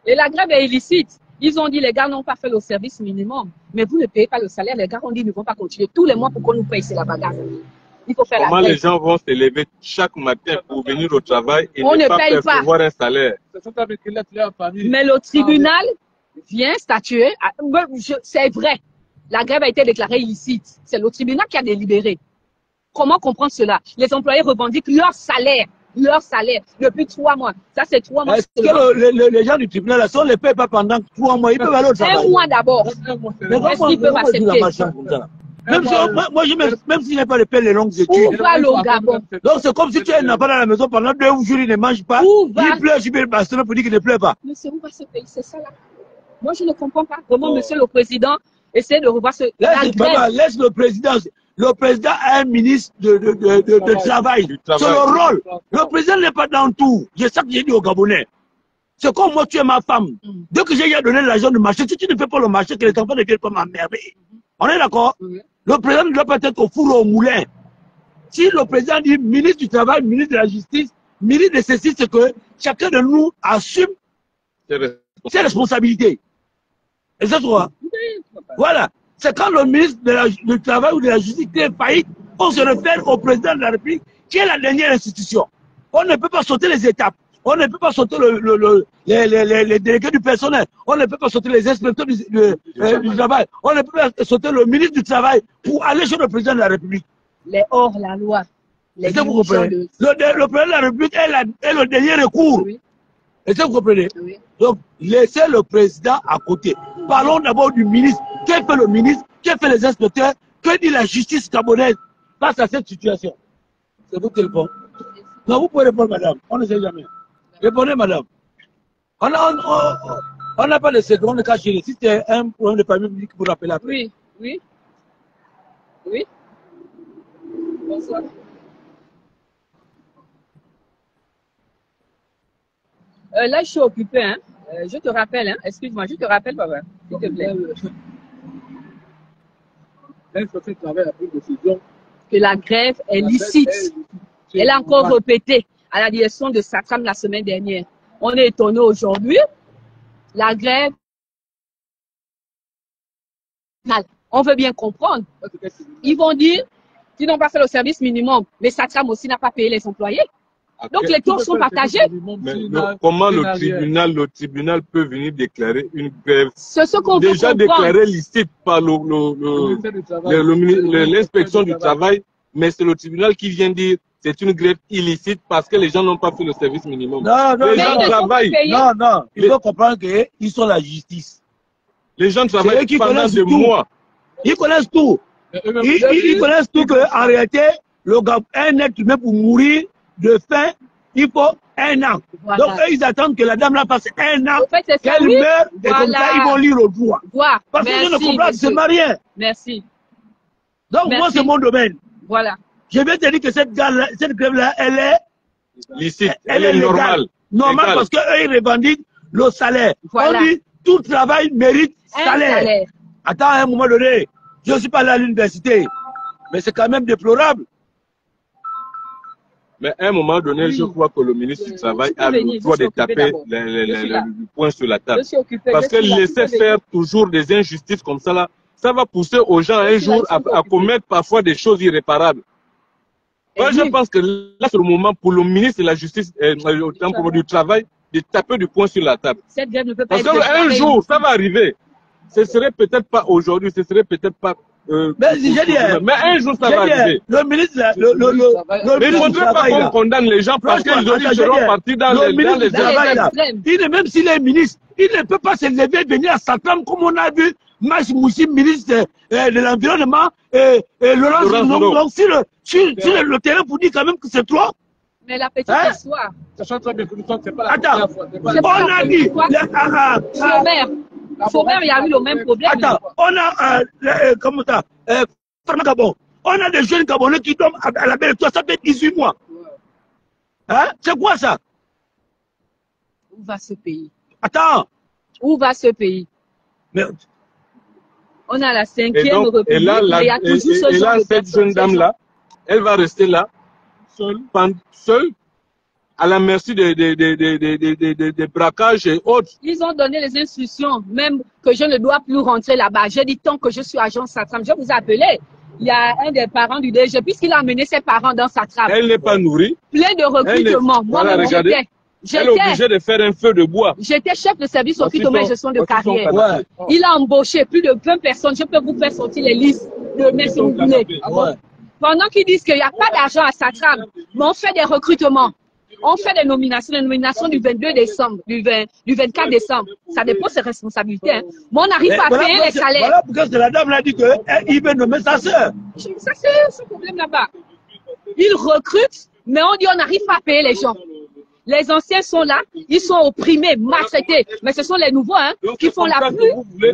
Speaker 3: Et la grève est illicite. Ils ont dit les gars n'ont pas fait le service minimum, mais vous ne payez pas le salaire. Les gars ont dit ils ne vont pas continuer tous les mois pour qu'on nous paye, c'est la bagarre. Il faut faire
Speaker 2: Comment
Speaker 3: la grève.
Speaker 2: Les gens vont se lever chaque matin pour venir au travail et
Speaker 3: on
Speaker 2: ne
Speaker 3: ne
Speaker 2: pas
Speaker 3: paye
Speaker 2: percevoir un salaire?
Speaker 3: Mais le tribunal vient statuer. C'est vrai. La grève a été déclarée illicite. C'est le tribunal qui a délibéré. Comment comprendre cela? Les employés revendiquent leur salaire depuis 3 mois. Ça, c'est 3 mois.
Speaker 1: Est-ce que les gens du tribunal, là, si on ne les paye pas pendant 3 mois, ils peuvent aller au travail?
Speaker 3: 1 mois d'abord. Est-ce qu'ils peuvent accepter?
Speaker 1: Même s'il n'est pas de payer les longues études.
Speaker 3: Où va le Gabon?
Speaker 1: Donc c'est comme si tu es un enfant dans la maison pendant 2 jours, il ne mange pas. Il pleure, tu peux le bastonner pour dire qu'il ne pleure pas.
Speaker 3: Mais c'est où va ce pays? C'est ça là. Moi, je ne comprends pas comment monsieur le président essaie de revoir ce.
Speaker 1: Laisse le président. Le président a un ministre de travail. C'est le rôle. Le président n'est pas dans tout. C'est ça que j'ai dit aux Gabonais. C'est comme moi, tu es ma femme. Dès que j'ai donné l'argent du marché, si tu ne fais pas le marché, que les enfants ne viennent pas m'emmerder. On est d'accord? Le président ne doit pas être au four ou au moulin. Si le président dit ministre du travail, ministre de la justice, ministre de ceci, c'est que chacun de nous assume ses responsabilités. Et c'est toi. Voilà. C'est quand le ministre du travail ou de la justice est faillite, on se réfère au président de la République, qui est la dernière institution. On ne peut pas sauter les étapes. On ne peut pas sauter les délégués du personnel. On ne peut pas sauter les inspecteurs du travail. On ne peut pas sauter le ministre du travail pour aller chez le président de la République.
Speaker 3: Les hors la loi.
Speaker 1: Est-ce que vous comprenez? Le président de la République est le dernier recours. Oui. Est-ce que vous comprenez? Oui. Donc, laissez le président à côté. Parlons d'abord du ministre. Qu'est-ce que fait le ministre? Qu'est-ce que fait les inspecteurs? Que dit la justice gabonaise face à cette situation? C'est vous qui répondez. Non, vous pouvez répondre, madame. On ne sait jamais. Répondez, madame. On n'a pas de secret, on ne cache rien. Si c'est un problème de famille publique, vous rappelez après.
Speaker 3: Oui, oui. Oui. Bonsoir. Là, je suis occupée. Hein. Je te rappelle, hein. Excuse-moi, je te rappelle, papa. S'il te plaît. Que la grève est licite. Elle a encore répété à la direction de Satram la semaine dernière. On est étonné aujourd'hui. La grève, on veut bien comprendre. Ils vont dire qu'ils n'ont pas fait le service minimum, mais Satram aussi n'a pas payé les employés. Donc les tours sont partagés.
Speaker 2: Mais comment le tribunal peut venir déclarer une grève
Speaker 3: déjà
Speaker 2: déclarée licite par l'inspection du travail, mais c'est le tribunal qui vient dire c'est une grève illicite parce que les gens n'ont pas fait le service minimum.
Speaker 1: Non,
Speaker 2: les gens travaillent.
Speaker 1: Non, il faut comprendre qu'ils sont la justice.
Speaker 2: Les gens travaillent pendant des mois.
Speaker 1: Ils connaissent tout. Ils connaissent tout qu'en réalité, un être humain pour mourir de faim, il faut 1 an. Voilà. Donc eux, ils attendent que la dame là passe 1 an, qu'elle meure, et comme ça, ils vont lire au droit. Parce que je ne comprends absolument rien.
Speaker 3: Merci.
Speaker 1: Donc moi, c'est mon domaine.
Speaker 3: Voilà.
Speaker 1: Je vais te dire que cette grève-là, elle est
Speaker 2: licite, elle est normale.
Speaker 1: Normal parce qu'eux, ils revendiquent le salaire.
Speaker 3: Voilà.
Speaker 1: On dit tout travail mérite salaire. Attends, à un moment donné, je ne suis pas allé à l'université, mais c'est quand même déplorable.
Speaker 2: Mais à un moment donné, je crois que le ministre du Travail a le droit de taper le poing sur la table. Parce que laisser faire toujours des injustices comme ça, là, ça va pousser aux gens un jour à commettre parfois des choses irréparables. Moi, je pense que là, c'est le moment pour le ministre de la Justice, du Travail, de taper du poing sur la table.
Speaker 3: Cette grève ne peut pas
Speaker 2: être... Parce qu'un jour, ça va arriver. Ce serait peut-être pas aujourd'hui, ce serait peut-être pas...
Speaker 1: mais
Speaker 2: un jour, ça va arriver.
Speaker 1: Le ministre...
Speaker 2: mais il ne faudrait pas qu'on condamne les gens parce qu'ils seront partis dans les
Speaker 1: extrêmes. Même s'il est ministre, il ne peut pas se lever et venir à Satram comme on a vu Maïs Moussi, ministre de l'Environnement, et Laurence Ndong. Donc, sur le terrain, vous dites quand même que c'est trop.
Speaker 3: Mais la petite histoire.
Speaker 1: Sachant très bien que nous sommes, c'est pas la première fois. On a dit...
Speaker 3: Faubert, il y a eu le même problème.
Speaker 1: Attends, on a... comment ça on a des jeunes Gabonais qui tombent à la belle étoile, ça fait 18 mois. Hein? C'est quoi ça?
Speaker 3: Où va ce pays?
Speaker 1: Attends.
Speaker 3: Où va ce pays?
Speaker 1: Mais...
Speaker 3: On a la 5e République,
Speaker 2: et là,
Speaker 3: il y a toujours ce
Speaker 2: et
Speaker 3: genre
Speaker 2: là, cette jeune dame-là, elle va rester là, seule, à la merci des braquages et autres.
Speaker 3: Ils ont donné les instructions, même que je ne dois plus rentrer là-bas. J'ai dit tant que je suis agent Satram, je vous ai appelé. Il y a un des parents du DG, puisqu'il a amené ses parents dans Satram.
Speaker 2: Elle n'est pas nourrie.
Speaker 3: Plein de recrutement. Moi-même,
Speaker 2: elle est obligée de faire un feu de bois.
Speaker 3: J'étais chef de service au de mes gestion de carrière. Il a embauché plus de 20 personnes. Je peux vous faire sortir les listes de mes si vous voulez. Pendant qu'ils disent qu'il n'y a pas d'argent à Satram, mais on fait des recrutements. On fait des nominations du 22 décembre, du 24 décembre. Ça dépend de ses responsabilités. Hein. Mais on n'arrive pas à payer les salaires.
Speaker 1: Voilà pourquoi la dame l'a dit qu'il veut nommer sa soeur.
Speaker 3: Ça, c'est ce problème là-bas. Ils recrutent, mais on dit on n'arrive pas à payer les gens. Les anciens sont là, ils sont opprimés, maltraités. Mais ce sont les nouveaux hein, qui font la pluie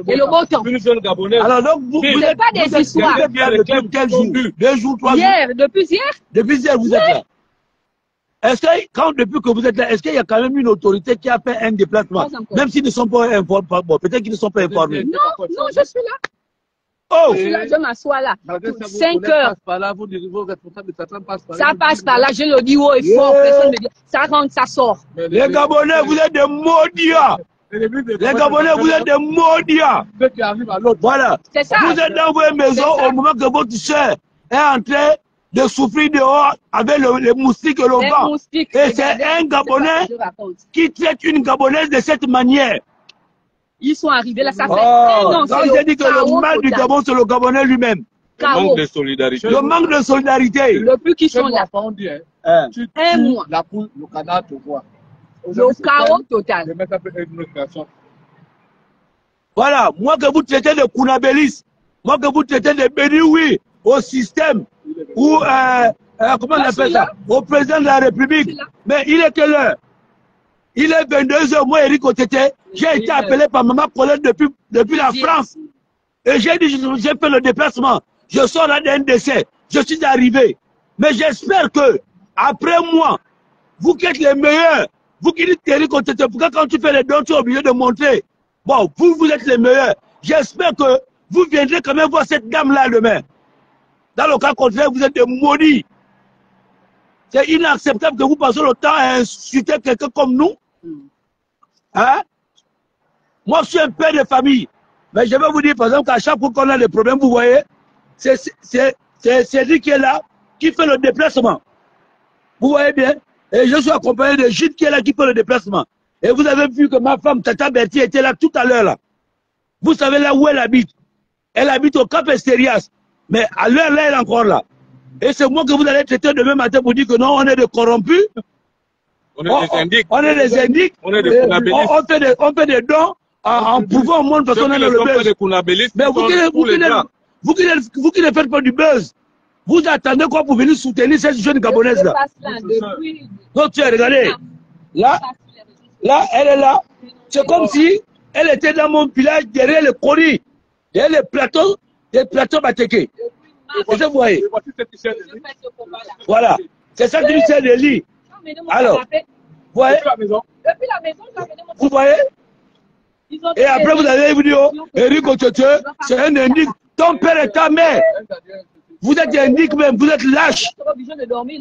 Speaker 3: et le beau temps.
Speaker 1: Alors donc, vous
Speaker 3: n'êtes pas des histoires.
Speaker 1: Depuis quel jour? 2 jours, 3 jours?
Speaker 3: Hier, depuis hier.
Speaker 1: Depuis hier, vous êtes là. Est-ce que, depuis que vous êtes là, est-ce qu'il y a quand même une autorité qui a fait un déplacement? Même s'ils ne sont pas informés, bon, peut-être qu'ils ne sont pas informés.
Speaker 3: Non, non, je suis là.
Speaker 1: Oh!
Speaker 3: Je suis là, je m'assois là. 5 heures. Ça passe par là, je le dis haut et fort, personne ne me dit. Ça rentre, ça sort.
Speaker 1: Les Gabonais, vous êtes des maudits. Les Gabonais, vous êtes des maudits. Voilà.
Speaker 3: C'est ça.
Speaker 1: Vous êtes dans vos maisons au moment que votre soeur est en train de souffrir dehors avec les moustiques et le vent. Et c'est un Gabonais qui traite une Gabonaise de cette manière.
Speaker 3: Ils sont arrivés là, ça fait un an.
Speaker 1: Donc j'ai dit que le mal du Gabon, c'est le Gabonais lui-même.
Speaker 2: Le manque de solidarité.
Speaker 1: Le manque de solidarité.
Speaker 3: Depuis qu'ils sont là. Un mois.
Speaker 4: La poule, le canard te voit.
Speaker 3: Le chaos total.
Speaker 1: Voilà, moi que vous traitez de Kounabélis, moi que vous traitez de Bénioui au système, ou comment on appelle ça, au président de la République. Mais il est quelle heure? Il est 22h, moi Eric Otete, j'ai été appelé par Maman Colette depuis la France. Et j'ai dit, j'ai fait le déplacement. Je sors là d'un décès. Je suis arrivé. Mais j'espère que, après moi, vous qui êtes les meilleurs, vous qui dites Eric Otete, pourquoi quand tu fais les dons, tu es obligé de montrer? Bon, vous êtes les meilleurs. J'espère que vous viendrez quand même voir cette dame-là demain. Dans le cas contraire, vous êtes des maudits. C'est inacceptable que vous passez le temps à insulter quelqu'un comme nous. Hein? Moi, je suis un père de famille. Mais je vais vous dire, par exemple, qu'à chaque fois qu'on a des problèmes, vous voyez, c'est lui qui est là, qui fait le déplacement. Vous voyez bien? Et je suis accompagné de Gilles qui est là, qui fait le déplacement. Et vous avez vu que ma femme, Tata Bertie, était là tout à l'heure. Là. Vous savez là où elle habite? Elle habite au Cap Esterias. Mais à l'heure là, elle est encore là. Et c'est moi que vous allez traiter demain matin pour dire que non, on est des corrompus.
Speaker 2: On est des indiques.
Speaker 1: On est des indiques.
Speaker 2: On est des Kounabélis.
Speaker 1: On fait des dons en pouvant au monde parce qu'on est dans le buzz. Mais vous qui ne faites pas du buzz, vous attendez quoi pour venir soutenir cette jeune Gabonaise là? Donc tu as regardé. Là, elle est là. C'est comme si elle était dans mon village derrière le Kori, derrière les plateaux Batéké. Vous voyez? Voilà. C'est ça que tu sais de lui. Alors, vous voyez?
Speaker 3: Depuis la maison, je dois amener mon
Speaker 1: Vous voyez? Et après, vous allez vous dire, Eric Otote, c'est un indique. Ton père et ta mère. Vous êtes indique même, vous êtes lâche.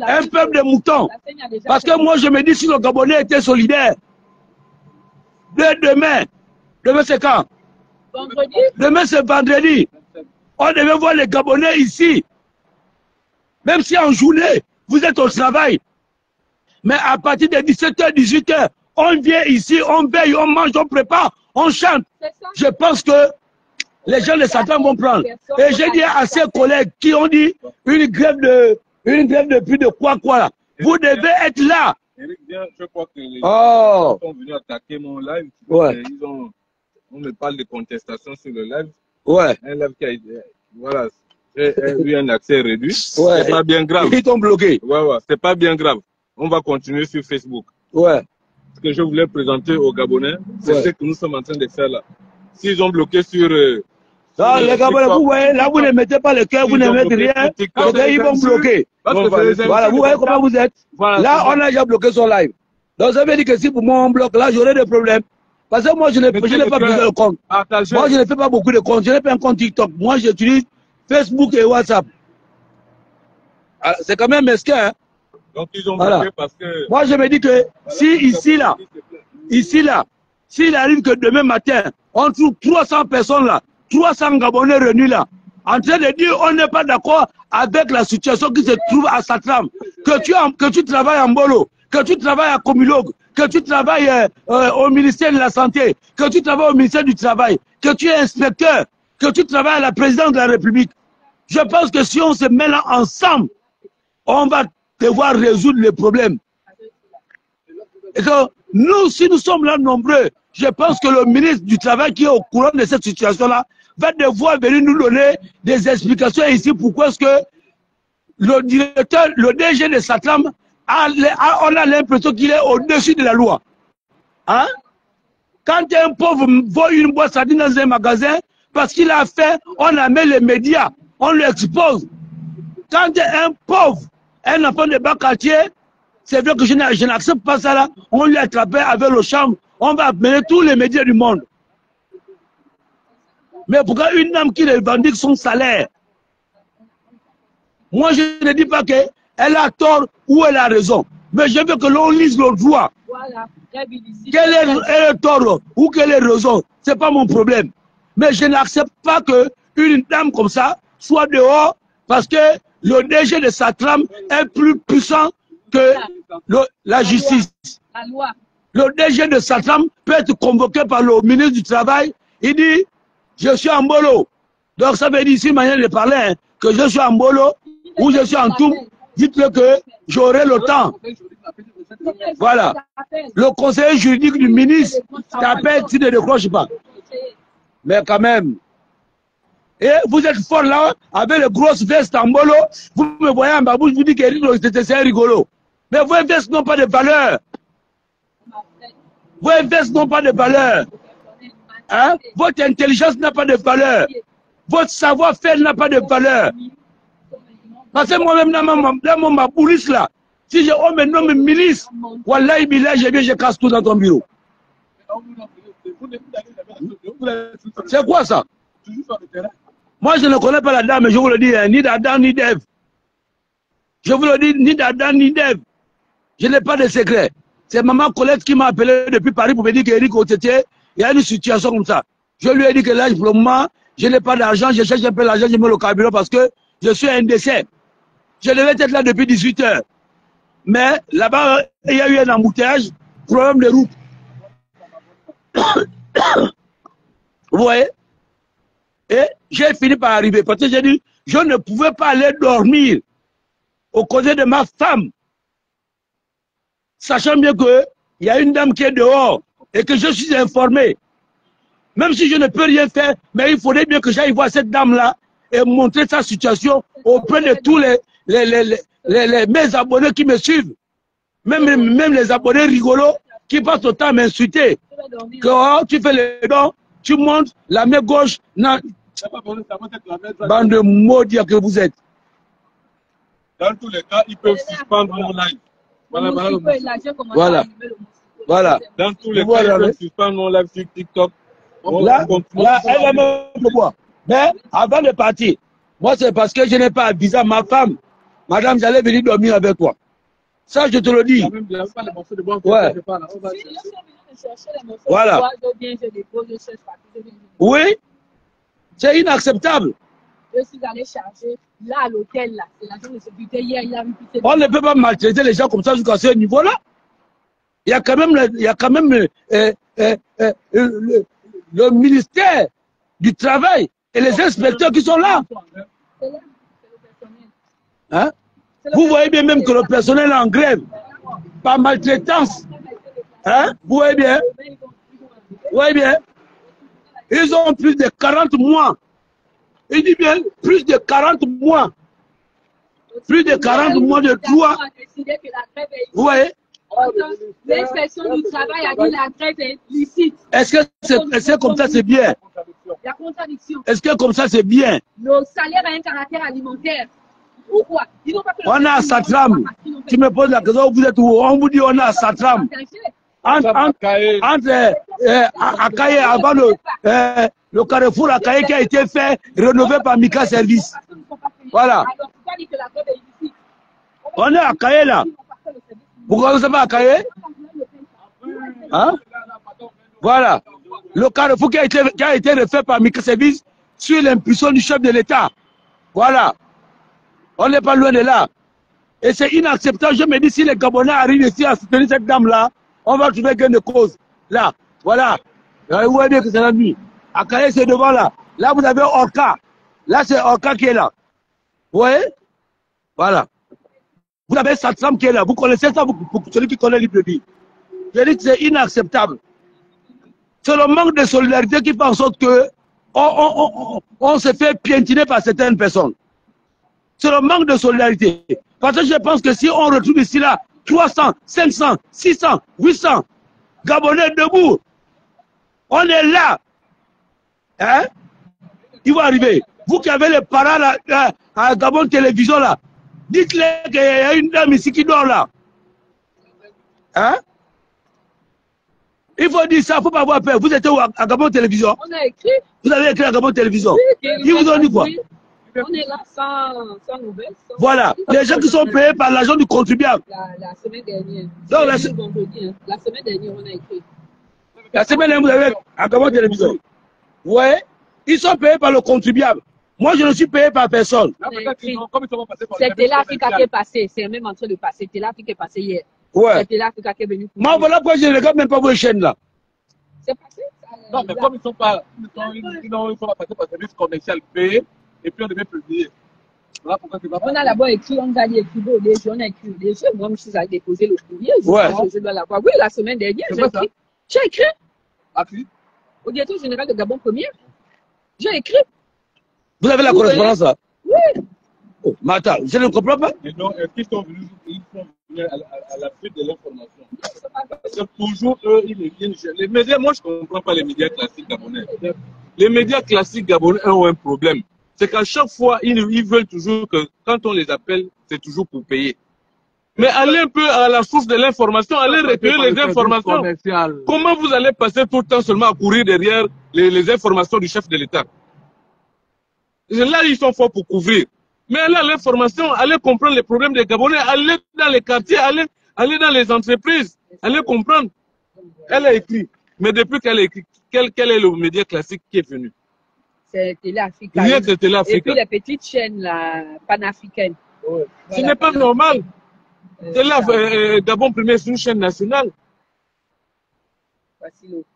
Speaker 1: Un peuple de moutons. Parce que moi, je me dis, si le Gabonais était solidaire, demain c'est quand?
Speaker 3: Vendredi.
Speaker 1: Demain c'est vendredi. On devait voir les Gabonais ici. Même si en journée, vous êtes au travail. Mais à partir de 17h, 18h, on vient ici, on veille, on mange, on prépare, on chante. Je pense que les gens de Satan vont prendre. Et j'ai dit à ces collègues qui ont dit une grève de plus de quoi là. Vous devez être là.
Speaker 2: Eric, bien, je crois que les gens sont venus attaquer mon live.
Speaker 1: Ouais.
Speaker 2: On me parle de contestation sur le live.
Speaker 1: Ouais.
Speaker 2: Un live qui a été, voilà, j'ai eu un accès réduit.
Speaker 1: Ouais.
Speaker 2: C'est pas bien grave.
Speaker 1: Ils t'ont bloqué.
Speaker 2: Ouais, c'est pas bien grave. On va continuer sur Facebook.
Speaker 1: Ouais.
Speaker 2: Ce que je voulais présenter aux Gabonais, c'est ce que nous sommes en train de faire là. S'ils ont bloqué sur...
Speaker 1: non, les Gabonais, vous voyez, là, vous ne mettez pas le cœur, vous ne mettez rien. Donc, ils vont bloquer. Voilà, vous voyez comment vous êtes. Là, on a déjà bloqué son live. Donc, ça veut dire que si pour moi on bloque, là, j'aurai des problèmes. Parce que moi, je n'ai pas besoin de compte. Moi, je ne fais pas beaucoup de comptes. Je n'ai pas un compte TikTok. Moi, j'utilise Facebook et WhatsApp. C'est quand même mesquin, hein.
Speaker 2: Donc, ils ont bloqué parce que...
Speaker 1: Moi, je me dis que si ici, là, s'il arrive que demain matin, on trouve 300 personnes là, 300 Gabonais réunis là, en train de dire on n'est pas d'accord avec la situation qui se trouve à Satram, que tu travailles en Bolo, que tu travailles à Komilog, que tu travailles au ministère de la Santé, que tu travailles au ministère du Travail, que tu es inspecteur, que tu travailles à la présidence de la République. Je pense que si on se met là ensemble, on va devoir résoudre les problèmes. Et que nous, si nous sommes là nombreux, je pense que le ministre du Travail qui est au courant de cette situation-là va devoir venir nous donner des explications ici. Pourquoi est-ce que le directeur, le DG de Satram, on a l'impression qu'il est au-dessus de la loi. Hein? Quand un pauvre voit une boîte sardine dans un magasin, parce qu'il a fait, on amène les médias, on l'expose. Quand un pauvre, un enfant de bas quartier, c'est vrai que je n'accepte pas ça là, on lui attrape avec le chambre, on va amener tous les médias du monde. Mais pourquoi une dame qui revendique son salaire? Moi je ne dis pas qu'elle a tort ou elle a raison, mais je veux que l'on lise le droit.
Speaker 3: Voilà.
Speaker 1: Quel est le tort ou quelle est la raison, c'est pas mon problème. Mais je n'accepte pas qu'une dame comme ça soit dehors parce que le DG de Satram est plus puissant que la justice.
Speaker 3: La loi.
Speaker 1: Le DG de Satram peut être convoqué par le ministre du Travail. Il dit, je suis en Bolo. Donc ça veut dire ici, manière de parler, hein, que je suis en Bolo ou je suis en Toum. Dites-le que j'aurai le temps. Voilà. Le conseiller juridique du ministre t'appelle si tu ne décroches pas. Mais quand même. Et vous êtes fort là, avec les grosses vestes en Bolo. Vous me voyez en babouche, vous dites que c'est rigolo. Mais vos vestes n'ont pas de valeur. Vos vestes n'ont pas de valeur. Hein? Votre intelligence n'a pas de valeur. Votre savoir-faire n'a pas de valeur. Parce que moi-même, dans mon maboulis là, si je me nomme ministre, wallahi billah, je casse tout dans ton bureau. C'est quoi ça? Moi, je ne connais pas la dame, mais je vous le dis, hein, ni d'Adam ni d'Ève. Je vous le dis, ni d'Adam ni d'Ève. Je n'ai pas de secret. C'est maman Colette qui m'a appelé depuis Paris pour me dire qu'Éric Oteté, il y a une situation comme ça. Je lui ai dit que là, pour le moment, je n'ai pas d'argent, je cherche un peu l'argent, je mets le carburant parce que je suis un décès. Je devais être là depuis 18 h. Mais là-bas, il y a eu un embouteillage, problème de route. Vous voyez? Et j'ai fini par arriver parce que j'ai dit, je ne pouvais pas aller dormir au côté de ma femme, sachant bien qu'il y a une dame qui est dehors et que je suis informé. Même si je ne peux rien faire, mais il faudrait bien que j'aille voir cette dame-là et montrer sa situation auprès de tous mes abonnés qui me suivent. Même les abonnés rigolos qui passent le temps à m'insulter. Que oh, tu fais les dons, tu montes la main gauche. Non. Bande de maudits que vous êtes.
Speaker 2: Dans tous les cas, ils peuvent suspendre mon live.
Speaker 1: Voilà. Voilà.
Speaker 2: Dans tous les cas, ils suspendent nos live sur TikTok.
Speaker 1: Là, elle va me voir. Mais avant de partir, moi c'est parce que je n'ai pas avisé ma femme. Madame, j'allais venir dormir avec toi. Ça, je te le dis. Ouais. Voilà. Oui. C'est inacceptable.
Speaker 3: Je suis allé charger là à l'hôtel là. C'est l'agent de sécurité hier, il a vu que
Speaker 1: on ne peut pas maltraiter les gens comme ça jusqu'à ce niveau-là. Il y a quand même, le ministère du Travail et les inspecteurs qui sont là. Hein? Vous voyez bien même que le personnel est en grève, par maltraitance. Hein? Vous voyez bien? Vous voyez bien? Ils ont plus de 40 mois. Il dit bien plus de 40 mois. Plus de 40 mois de droit. Vous voyez?
Speaker 3: L'inspection du travail a dit la grève est illicite.
Speaker 1: Est-ce que comme ça c'est bien?
Speaker 3: Il y a contradiction.
Speaker 1: Est-ce que comme ça c'est bien?
Speaker 3: Le salaire a un caractère alimentaire. Pourquoi?
Speaker 1: On a Satram. Tu me poses la question, vous êtes où? On vous dit on a Satram. Entre Akaye, avant le carrefour Akaye qui a été fait, rénové par Mika Service. Voilà. On est à Akaye là. Vous connaissez pas Akaye? Hein? Voilà. Le carrefour qui a été refait par Mika Service sur l'impulsion du chef de l'État. Voilà. On n'est pas loin de là. Et c'est inacceptable. Je me dis, si les Gabonais arrivent ici à soutenir cette dame-là, on va trouver gain de cause. Là, voilà. Vous voyez bien que c'est la nuit. Akaye, c'est devant là. Là, vous avez Orca. Là, c'est Orca qui est là. Vous voyez? Voilà. Vous avez Satram qui est là. Vous connaissez ça, pour celui qui connaît Libreville. Je dis que c'est inacceptable. C'est le manque de solidarité qui fait en sorte que on se fait piétiner par certaines personnes. C'est le manque de solidarité. Parce que je pense que si on retrouve ici là 300, 500, 600, 800 Gabonais debout, on est là. Hein? Ils vont arriver. Vous qui avez les parents là, à Gabon Télévision là, dites-les qu'il y a une dame ici qui dort là. Hein? Il faut dire ça, il ne faut pas avoir peur. Vous êtes où à Gabon Télévision?
Speaker 3: On a écrit.
Speaker 1: Vous avez écrit à Gabon Télévision.
Speaker 3: Oui,
Speaker 1: ils vous ont dit quoi?
Speaker 3: On est là sans nouvelles.
Speaker 1: Voilà, les gens qui sont payés par l'argent du contribuable.
Speaker 3: La semaine dernière.
Speaker 1: Donc,
Speaker 3: la semaine dernière, on a écrit.
Speaker 1: La semaine dernière, vous avez à Gabon Télévision. Vous voyez? Ils sont payés par le contribuable. Moi, je ne suis payé par personne.
Speaker 3: C'est Téléafrica qui est passé. C'est même en train de passer. Téléafrica qui est passé hier.
Speaker 1: Ouais.
Speaker 3: C'est Téléafrica qui est venu.
Speaker 1: Moi, voilà pourquoi je ne regarde même pas vos chaînes là.
Speaker 3: C'est passé.
Speaker 2: Non, mais comme ils sont pas passés par service commercial payé, et puis on devait publier. Voilà pourquoi c'est pas
Speaker 3: on a d'abord écrit, on a dit écrit au DG, on a écrit au DG. Moi, je suis allé déposer le courrier. Je dois l'avoir. Oui, la semaine dernière, j'ai écrit. J'ai écrit. Au directeur général de Gabon Première. J'ai écrit.
Speaker 1: Vous avez la correspondance là?
Speaker 3: Oui.
Speaker 1: Oh, mais attends, je ne comprends pas.
Speaker 2: Et donc, est-ce qu'ils sont venus à la fuite de l'information? C'est toujours eux, ils viennent. Les médias, moi, je ne comprends pas les médias classiques gabonais. Les médias classiques gabonais ont un problème. C'est qu'à chaque fois, ils veulent toujours que, quand on les appelle, c'est toujours pour payer. Mais allez un peu à la source de l'information, allez recueillir les informations. Comment vous allez passer tout le temps seulement à courir derrière les informations du chef de l'État? Là, ils sont forts pour couvrir. Mais allez à l'information, allez comprendre les problèmes des Gabonais, allez dans les quartiers, allez dans les entreprises, allez comprendre. Elle a écrit. Mais depuis qu'elle a écrit, quel est le média classique qui est venu?
Speaker 3: C'est Téléafrica.
Speaker 2: Rien que Téléafrica.
Speaker 3: Et puis les petites chaînes là, panafricaines.
Speaker 2: Ouais. Ce n'est pas normal. Gabon Premier, c'est une chaîne nationale.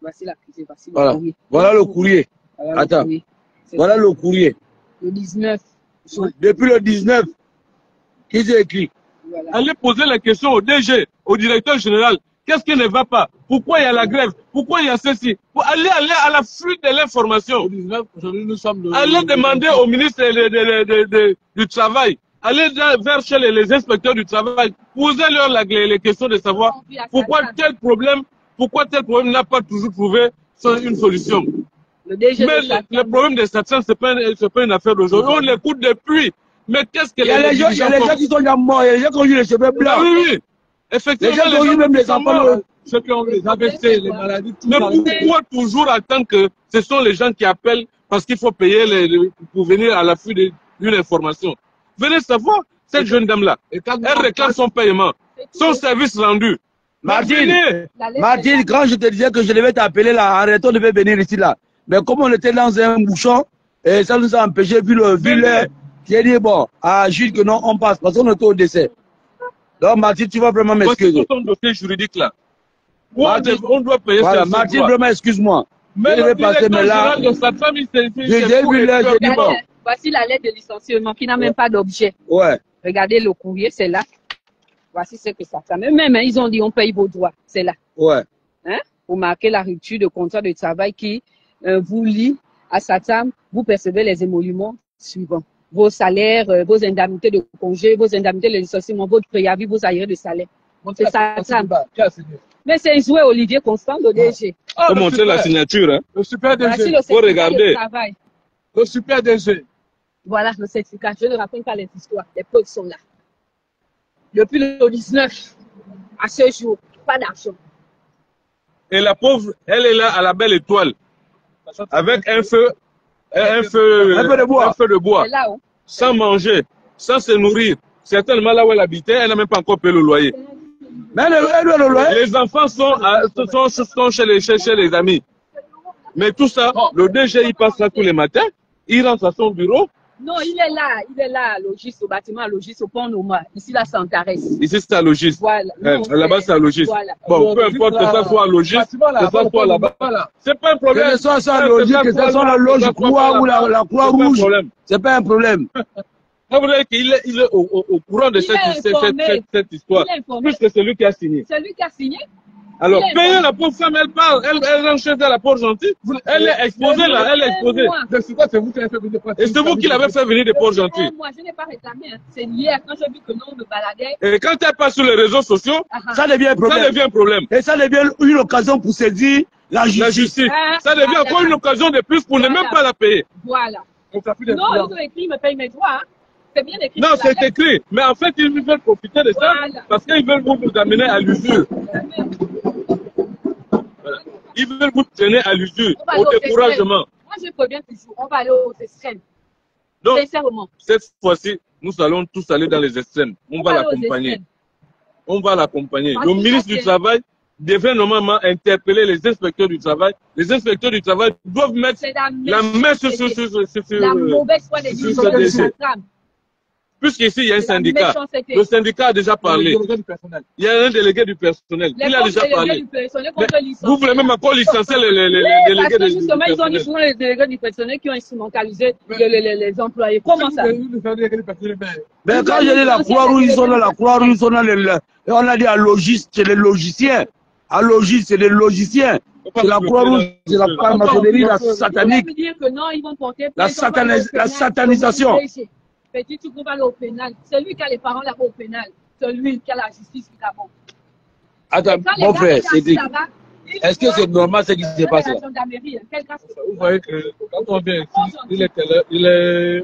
Speaker 3: Voici l'accusé, voici le
Speaker 1: voilà.
Speaker 3: courrier.
Speaker 1: Voilà le courrier.
Speaker 3: Voilà
Speaker 1: attends.
Speaker 3: Le courrier.
Speaker 1: Voilà le courrier.
Speaker 3: Le 19.
Speaker 1: Depuis le 19, qu'ils ont écrit.
Speaker 3: Voilà.
Speaker 2: Allez poser la question au DG, au directeur général. Qu'est-ce qui ne va pas? Pourquoi il y a la grève? Pourquoi il y a ceci? Allez à la fuite de l'information. Allez demander au ministre du Travail. Allez vers chez les inspecteurs du travail. Posez-leur les questions de savoir pourquoi tel problème n'a pas toujours trouvé une solution. Mais le problème des Satram, ce n'est pas une affaire d'aujourd'hui. On l'écoute depuis. Mais qu'est-ce que
Speaker 1: il y a les gens qui sont déjà morts, il y a les gens qui ont eu les cheveux blancs.
Speaker 2: Oui. Effectivement,
Speaker 1: Les gens ont eu même des enfants.
Speaker 2: Ceux qui ont des AVC, les maladies. Mais pourquoi toujours attendre que ce sont les gens qui appellent parce qu'il faut payer pour venir à l'affût d'une information? Venez savoir, cette jeune dame-là, elle réclame son paiement, son service rendu.
Speaker 1: Martine, quand je te disais que je devais t'appeler là, arrêtons de venir ici là. Mais comme on était dans un bouchon, et ça nous a empêché, vu l'heure, j'ai dit bon, à Jules que non, on passe, parce qu'on était au décès. Donc Martine, tu vas vraiment m'excuser.
Speaker 2: Voici ton dossier juridique là. On doit payer
Speaker 1: voilà, Martine, vraiment, excuse-moi.
Speaker 2: Mais le directeur général de sa famille, c'est
Speaker 3: bon. Voici la lettre de licenciement qui n'a même pas d'objet.
Speaker 1: Ouais.
Speaker 3: Regardez le courrier, c'est là. Voici ce que ça fait. Même, ils ont dit on paye vos droits. C'est là.
Speaker 1: Ouais.
Speaker 3: Hein? Vous marquez la rupture de contrat de travail qui vous lie à SATAM. Vous percevez les émoluments suivants. Vos salaires, vos indemnités de congé, vos indemnités de licenciement, votre préavis, vos arriérés de salaire. C'est SATAM. Mais c'est joué Olivier Constant, le DG.
Speaker 2: Faut montrer la signature. Hein?
Speaker 4: Le super DG.
Speaker 3: Il
Speaker 2: faut regarder.
Speaker 4: Le super DG.
Speaker 3: Voilà le certificat. Je ne raconte pas les histoires. Les preuves sont là. Depuis le 19 à ce jour, pas d'argent.
Speaker 2: Et la pauvre, elle est là à la belle étoile. Avec un feu de bois.
Speaker 3: Là, hein?
Speaker 2: Sans manger, sans se nourrir. Certainement là où elle habitait, elle n'a même pas encore payé le loyer.
Speaker 1: Mais elle doit le loyer.
Speaker 2: Les enfants sont chez les amis. Mais tout ça, le DG, il passe là tous les matins, il rentre à son bureau.
Speaker 3: Non, il est là, à Logis, au bâtiment, à Logis, au pont Noma. Ici, là, c'est en Tarès.
Speaker 2: Ici, c'est à Logis.
Speaker 3: Voilà.
Speaker 2: Là-bas, c'est à Logis.
Speaker 3: Voilà.
Speaker 2: Bon, peu importe que ça soit à Logis, que ça soit là-bas. C'est pas un problème.
Speaker 1: Que ce soit à Logis, que ce soit la loge Croix ou la Croix-Rouge, c'est pas un problème.
Speaker 2: Vous voulez qu'il est au courant de cette histoire, plus que celui qui a signé.
Speaker 3: Celui qui a signé.
Speaker 2: Alors, payez la pauvre femme, elle parle, elle rentre chez elle, la pauvre gentille. Elle est exposée là, elle est exposée.
Speaker 4: C'est vous qui avez fait venir.
Speaker 2: Et c'est vous qui l'avez fait venir des pauvres gentils.
Speaker 3: Moi, je n'ai pas réclamé. C'est hier, quand j'ai vu que non, on me baladait.
Speaker 2: Et quand elle passe sur les réseaux sociaux,
Speaker 1: ça devient un problème.
Speaker 2: Ça devient un problème.
Speaker 1: Et ça devient une occasion pour saisir la justice.
Speaker 2: Ça devient encore une occasion de plus pour ne même pas la payer.
Speaker 3: Voilà. Non, ils ont écrit, ils me payent mes droits. C'est bien écrit.
Speaker 2: Non, c'est écrit. Mais en fait, ils veulent profiter de ça parce qu'ils veulent vous amener à l'usure. Ils veulent vous traîner à l'usure, au découragement.
Speaker 3: Moi, je préviens toujours, on va aller aux extrêmes.
Speaker 2: Donc,
Speaker 3: sincèrement.
Speaker 2: cette fois-ci, nous allons tous aller dans les extrêmes. On va l'accompagner. On va l'accompagner. Le ministre du Travail devrait normalement interpeller les inspecteurs du travail. Les inspecteurs du travail doivent mettre la main sur
Speaker 3: la mauvaise foi des dirigeants.
Speaker 2: Puisqu'ici, il y a un syndicat. Le syndicat a déjà parlé. Il y a un délégué du personnel. Il a déjà parlé. Vous voulez même encore licencier les délégués du personnel.
Speaker 3: Justement, ils ont dit souvent les délégués du personnel qui ont instrumentalisé les employés. Comment ça?
Speaker 1: Mais quand j'ai dit la Croix-Rouge, ils sont là, la Croix-Rouge, ils sont là. On a dit à Logis, c'est les logiciens. À Logis, c'est les logiciens. C'est la Croix-Rouge, c'est la franc-maçonnerie, la satanique. La satanisation.
Speaker 3: Petit, tu vas aller au pénal. C'est lui qui a les parents là-bas au pénal. C'est lui qui a la justice là-bas.
Speaker 1: Attends, mon frère, Cédric, est-ce que c'est normal ce qui se passe là?
Speaker 4: Vous voyez que quand on vient ici, il est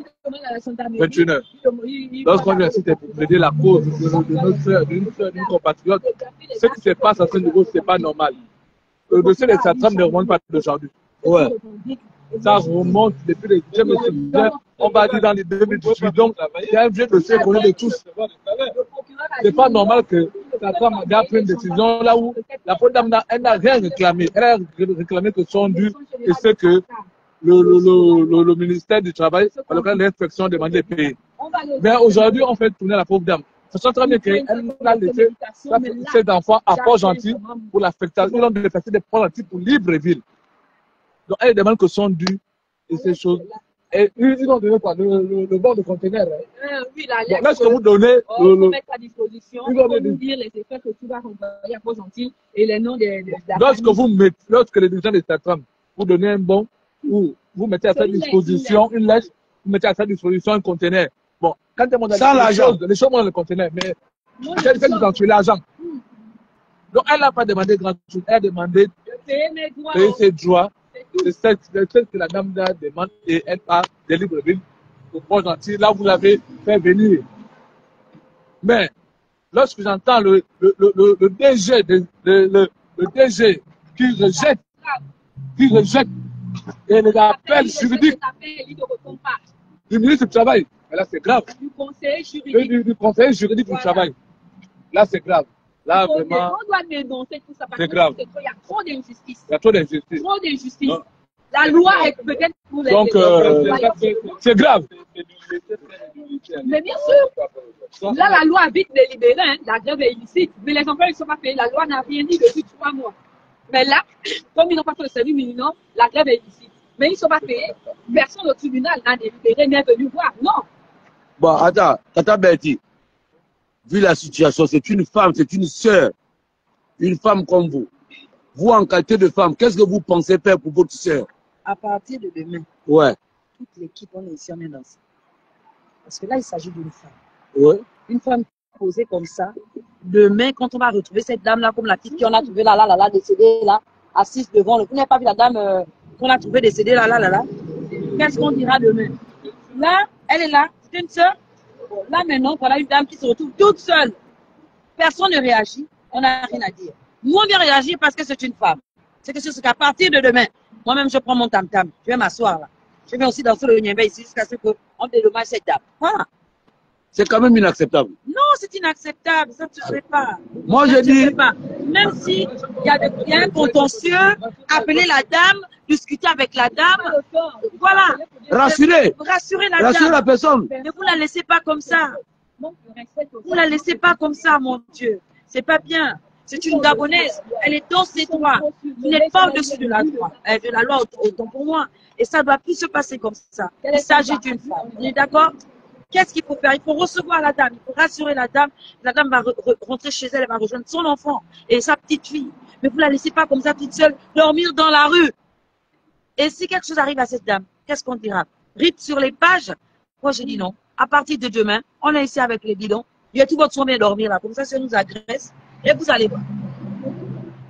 Speaker 4: 21h. Lorsqu'on vient ici, c'est pour plaider la cause d'une compatriote. Ce qui se passe à ce niveau, ce n'est pas normal. Le dossier des satrames ne remonte pas d'aujourd'hui.
Speaker 1: Ouais.
Speaker 4: Ça remonte depuis les on va dire dans les 2018. Donc, il y a un vieux dossier connu de tous. C'est pas normal que la femme a pris une décision là où la pauvre dame n'a rien réclamé. Elle a réclamé que son dû et ce que le ministère du Travail, par lequel l'inspection demande de payer. Mais aujourd'hui, on fait tourner la pauvre dame. Sachant très bien qu'elle a laissé ses enfants à Port-Gentil pour l'affectation. Ils ont déplacé des Port-Gentil pour Libreville. Donc, elle demande que son dû et ces choses. Et ils ont donné quoi? Le bord de conteneur.
Speaker 3: Oui, la
Speaker 4: lettre. Lorsque vous donnez
Speaker 3: mettre à disposition, pour nous dire les effets que tu vas renvoyer à Port-Gentil et les noms des
Speaker 4: lorsque les dirigeants de SATAM vous donnez un bon, ou vous mettez à sa disposition une lettre, vous mettez à sa disposition un conteneur. Bon, quand on a
Speaker 1: sans l'argent,
Speaker 4: les choses dans le conteneur, mais quel est l'argent? Donc, elle n'a pas demandé grand-chose. Elle a demandé de payer ses droits. C'est ce que la dame demande et elle part de Libreville pour Port-Gentil. Là, vous l'avez fait venir. Mais lorsque j'entends le DG, le DG qui rejette et les appels juridiques du ministre du Travail, mais là c'est grave.
Speaker 3: Du conseiller juridique.
Speaker 4: Du conseiller juridique du travail. Là c'est grave. Là vraiment.
Speaker 3: On doit dénoncer tout ça parce
Speaker 4: c'est grave.
Speaker 3: Il y a trop d'injustice.
Speaker 4: Il y a trop d'injustice.
Speaker 3: Trop d'injustice. La loi est peut-être pour les.
Speaker 4: Donc c'est grave.
Speaker 3: Mais bien sûr, là la loi a vite délibéré, hein, la grève est illicite, mais les employés ne sont pas payés, la loi n'a rien dit depuis 3 mois. Mais là, comme ils n'ont pas fait le service minimum, la grève est illicite. Mais ils ne sont pas payés, personne au tribunal n'a délibéré, n'est venu voir, non.
Speaker 1: Bon, attends, Tata Bertie, vu la situation, c'est une femme, c'est une sœur, une femme comme vous. Vous, en qualité de femme, qu'est-ce que vous pensez faire pour votre sœur?
Speaker 5: À partir de demain,
Speaker 1: ouais.
Speaker 5: Toute l'équipe, on est ici, on est dans ça. Parce que là, il s'agit d'une femme.
Speaker 1: Ouais.
Speaker 5: Une femme posée comme ça. Demain, quand on va retrouver cette dame-là, comme la petite qu'on a trouvée là, décédée, là, assise devant le. Vous n'avez pas vu la dame qu'on a trouvée décédée là. Qu'est-ce qu'on dira demain? Là, elle est là, c'est une sœur. Bon, là, maintenant, voilà une dame qui se retrouve toute seule. Personne ne réagit, on n'a rien à dire. Nous, on vient réagir parce que c'est une femme. C'est que c'est qu'à partir de demain, moi-même, je prends mon tam-tam, je vais m'asseoir là. Je vais aussi danser le niembé ici jusqu'à ce qu'on dédommage cette dame. Voilà.
Speaker 1: C'est quand même inacceptable.
Speaker 5: Non, c'est inacceptable, ça ne se fait pas.
Speaker 1: Moi, je dis...
Speaker 5: Même si il y a un contentieux, appelez la dame, discuter avec la dame, voilà.
Speaker 1: Rassurer la personne.
Speaker 5: Mais vous ne la laissez pas comme ça. Vous ne la laissez pas comme ça, mon Dieu. C'est pas bien. C'est une Gabonaise. Elle est dans ses droits. Vous n'êtes pas au-dessus de la loi, autant pour moi. Et ça ne doit plus se passer comme ça. Il s'agit d'une femme. Vous êtes d'accord? Qu'est-ce qu'il faut faire? Il faut recevoir la dame, il faut rassurer la dame. La dame va rentrer chez elle, elle va rejoindre son enfant et sa petite fille. Mais vous ne la laissez pas comme ça toute seule dormir dans la rue. Et si quelque chose arrive à cette dame, qu'est-ce qu'on dira? Rite sur les pages? Moi, je dis non. À partir de demain, on est ici avec les bidons. Il y a tout votre soin bien dormir là. Comme ça, si on nous agresse, et vous allez voir.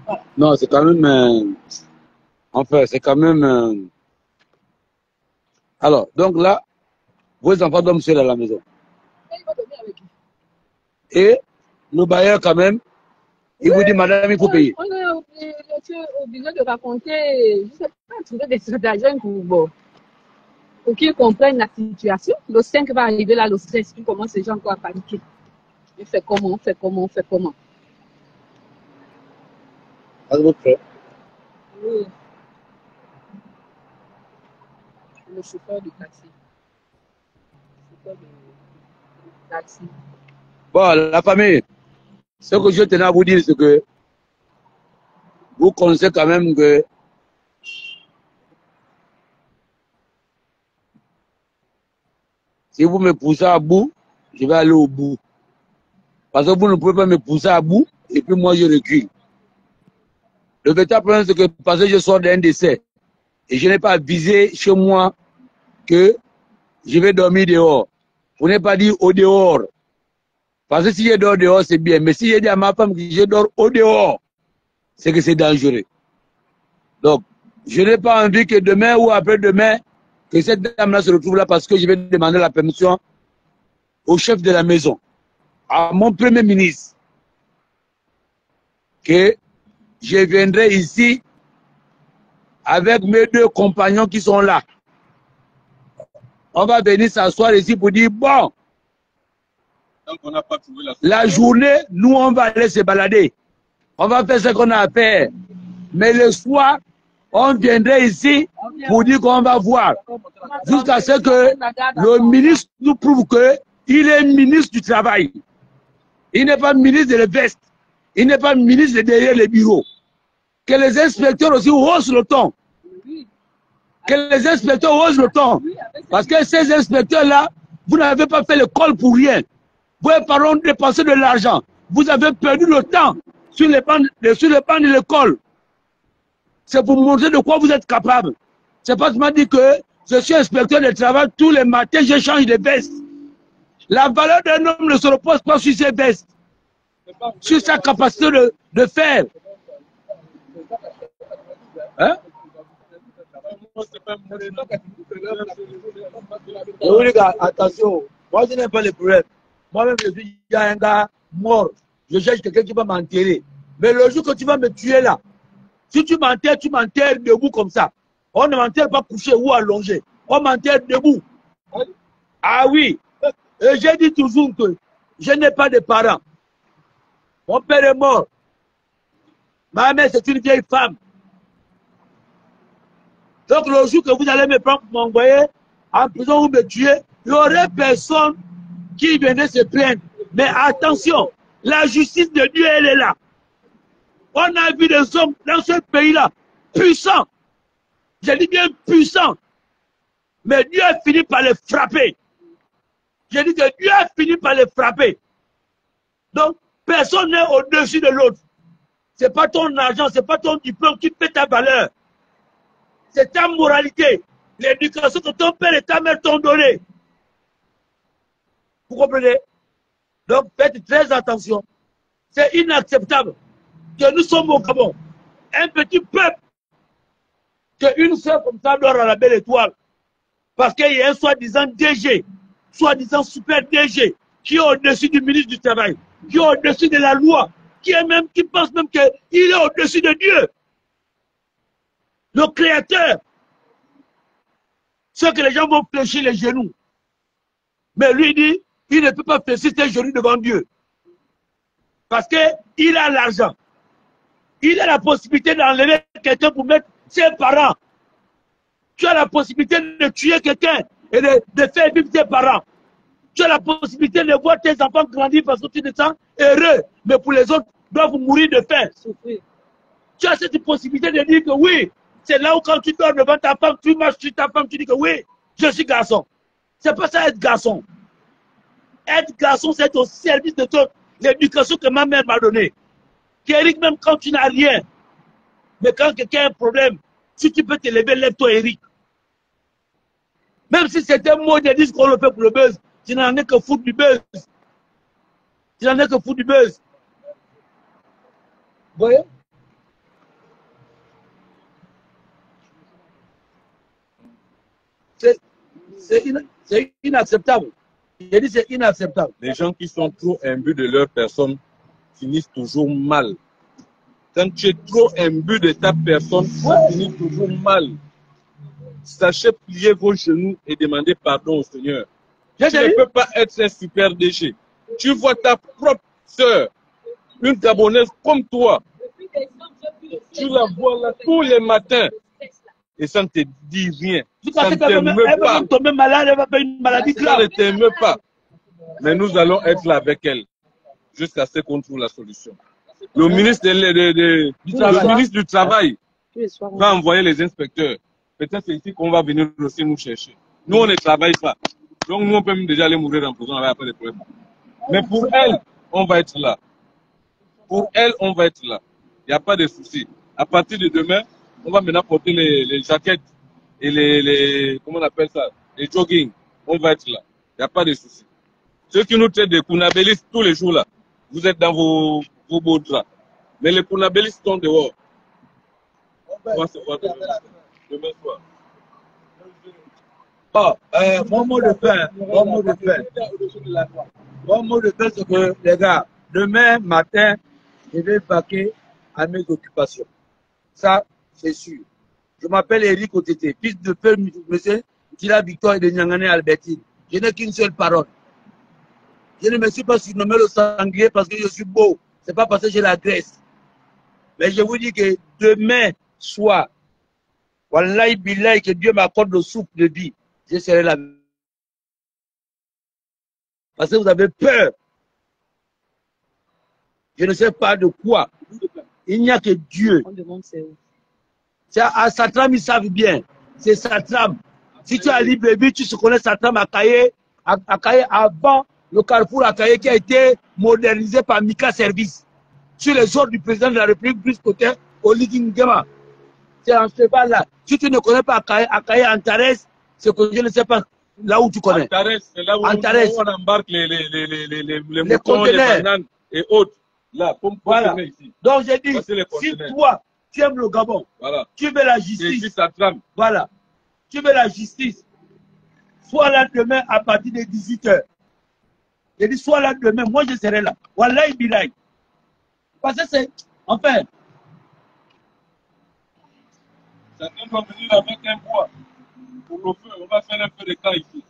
Speaker 5: Voilà.
Speaker 1: Non, c'est quand même... Enfin, c'est quand même... Alors, donc là, vos enfants dorment seuls à la maison. Et le bailleur, quand même, il vous dit, madame, il faut payer.
Speaker 3: On est obligé de raconter, je ne sais pas, trouver des stratagèmes pour qu'ils comprennent la situation. Le 5 va arriver là, le 16, puis commence les gens encore à paniquer. Il fait comment, fait comment, fait comment.
Speaker 1: À votre frère.
Speaker 3: Oui. Le chauffeur du taxi.
Speaker 1: Bon, la famille, ce que je tenais à vous dire, c'est que vous connaissez quand même que si vous me poussez à bout, je vais aller au bout. Parce que vous ne pouvez pas me pousser à bout et puis moi je recule. Le véritable problème, c'est que parce que je sors d'un décès et je n'ai pas visé chez moi que je vais dormir dehors. Vous n'avez pas dit au dehors. Parce que si je dors dehors, c'est bien. Mais si je dis à ma femme que je dors au dehors, c'est que c'est dangereux. Donc, je n'ai pas envie que demain ou après-demain, que cette dame-là se retrouve là parce que je vais demander la permission au chef de la maison, à mon premier ministre, que je viendrai ici avec mes 2 compagnons qui sont là. On va venir s'asseoir ici pour dire, bon,
Speaker 2: donc on n'a pas trouvé
Speaker 1: la journée, nous, on va aller se balader. On va faire ce qu'on a à faire. Mais le soir, on viendrait ici pour dire qu'on va voir. Jusqu'à ce que le ministre nous prouve qu'il est ministre du travail. Il n'est pas ministre de la veste. Il n'est pas ministre de derrière les bureaux. Que les inspecteurs aussi haussent le ton. Que les inspecteurs haussent le ton. Parce que ces inspecteurs-là, vous n'avez pas fait l'école pour rien. Vous avez pas dépensé de l'argent. Vous avez perdu le temps sur les bancs de l'école. C'est pour montrer de quoi vous êtes capable. C'est pas seulement dire que je suis inspecteur de travail, tous les matins, je change de veste. La valeur d'un homme ne se repose pas sur ses vestes, sur sa capacité de faire. Hein? Oui, les gars, attention. Moi, je n'ai pas les problèmes. Moi-même, je suis un gars mort. Je cherche quelqu'un qui va m'enterrer. Mais le jour que tu vas me tuer là, si tu m'enterres debout comme ça. On ne m'enterre pas couché ou allongé. On m'enterre debout. Ah oui. Et j'ai dit toujours que je n'ai pas de parents. Mon père est mort. Ma mère, c'est une vieille femme. Donc le jour que vous allez me prendre pour m'envoyer en prison ou me tuer, il n'y aurait personne qui viendrait se plaindre. Mais attention, la justice de Dieu, elle est là. On a vu des hommes dans ce pays-là, puissants. Je dis bien puissants. Mais Dieu a fini par les frapper. Je dis que Dieu a fini par les frapper. Donc, personne n'est au-dessus de l'autre. Ce n'est pas ton argent, ce n'est pas ton diplôme qui fait ta valeur. C'est ta moralité. L'éducation que ton père et ta mère t'ont donnée. Vous comprenez? Donc, faites très attention. C'est inacceptable que nous sommes au Gabon. Un petit peuple. Qu'une sœur comme ça dort à la belle étoile. Parce qu'il y a un soi-disant DG, soi-disant super DG, qui est au-dessus du ministre du Travail, qui est au-dessus de la loi, qui pense même qu'il est au-dessus de Dieu. Le Créateur. Ce que les gens vont fléchir les genoux. Mais lui dit, il ne peut pas fléchir ses genoux devant Dieu. Parce qu'il a l'argent. Il a la possibilité d'enlever quelqu'un pour mettre ses parents. Tu as la possibilité de tuer quelqu'un et de faire vivre tes parents. Tu as la possibilité de voir tes enfants grandir parce que tu te sens heureux. Mais pour les autres, doivent mourir de faim. Tu as cette possibilité de dire que oui, c'est là où quand tu dors devant ta femme, tu marches sur ta femme, tu dis que oui, je suis garçon. C'est pas ça être garçon. Être garçon, c'est au service de l'éducation que ma mère m'a donnée. Eric, même quand tu n'as rien, mais quand quelqu'un a un problème, si tu peux te lever, lève-toi, Eric. Même si c'est un mot de disent qu'on le fait pour le buzz, tu n'en es que foutre du buzz. Tu n'en es que foutre du buzz. Vous voyez? C'est inacceptable. J'ai dit c'est inacceptable.
Speaker 2: Les gens qui sont trop imbus de leur personne finissent toujours mal. Quand tu es trop imbu de ta personne, ça finit toujours mal. Sachez plier vos genoux et demander pardon au Seigneur. Tu ne peux pas être un super déchet. Tu vois ta propre sœur, une Gabonaise comme toi. Tu la vois là tous les matins. Et ça ne te dit rien. Ça ne t'émeut pas.
Speaker 1: Elle va tomber malade, elle va faire une maladie grave.
Speaker 2: Ça ne t'émeut pas. Mais nous allons être là avec elle jusqu'à ce qu'on trouve la solution. Le ministre, du Travail va envoyer les inspecteurs. Peut-être c'est ici qu'on va venir aussi nous chercher. Nous, on ne travaille pas. Donc, nous, on peut même déjà aller mourir en prison avec des problèmes. Mais pour elle, on va être là. Pour elle, on va être là. Il n'y a pas de souci. À partir de demain, on va maintenant porter les jaquettes et les comment on appelle ça, les jogging. On va être là. Il n'y a pas de souci. Ceux qui nous traitent de kounabélistes tous les jours là, vous êtes dans vos beaux draps. Mais les kounabélistes sont dehors. On va se voir demain soir.
Speaker 1: Oh, mon mot de fin, c'est que, les gars, demain matin, je vais vaquer à mes occupations. Ça, c'est sûr. Je m'appelle Eric Otete, fils de père, monsieur, Tila Victor et de Nyangane Albertine. Je n'ai qu'une seule parole. Je ne me suis pas surnommé le sanglier parce que je suis beau. C'est pas parce que j'ai la graisse. Mais je vous dis que demain soir, wallahi billahi, que Dieu m'accorde le souffle de vie, je serai là. Parce que vous avez peur. Je ne sais pas de quoi. Il n'y a que Dieu.
Speaker 5: On demande c'est où.
Speaker 1: À Satram, ils savent bien. C'est Satram. Si tu as Libébi, tu se connais Satram à Kaye avant le carrefour à Kaye qui a été modernisé par Mika Service. Sur les ordres du président de la République, Brice Cotin, au Liding Gama. C'est un cheval là. Si tu ne connais pas Akaye Antares, c'est que je ne sais pas là où tu connais.
Speaker 2: Antares, c'est là où on embarque les moutons, les bananes et autres. Là,
Speaker 1: voilà. Ici. Donc j'ai dit, si toi, tu aimes le Gabon,
Speaker 2: voilà.
Speaker 1: Tu veux la justice,
Speaker 2: ici, ça trame.
Speaker 1: Voilà, tu veux la justice, sois là demain à partir de 18 h. J'ai dit, sois là demain, moi je serai là. Wallahi bilahi. Parce que c'est, enfin.
Speaker 2: Chacun doit venir avec un bois. Pour le feu, on va faire un peu de camp ici.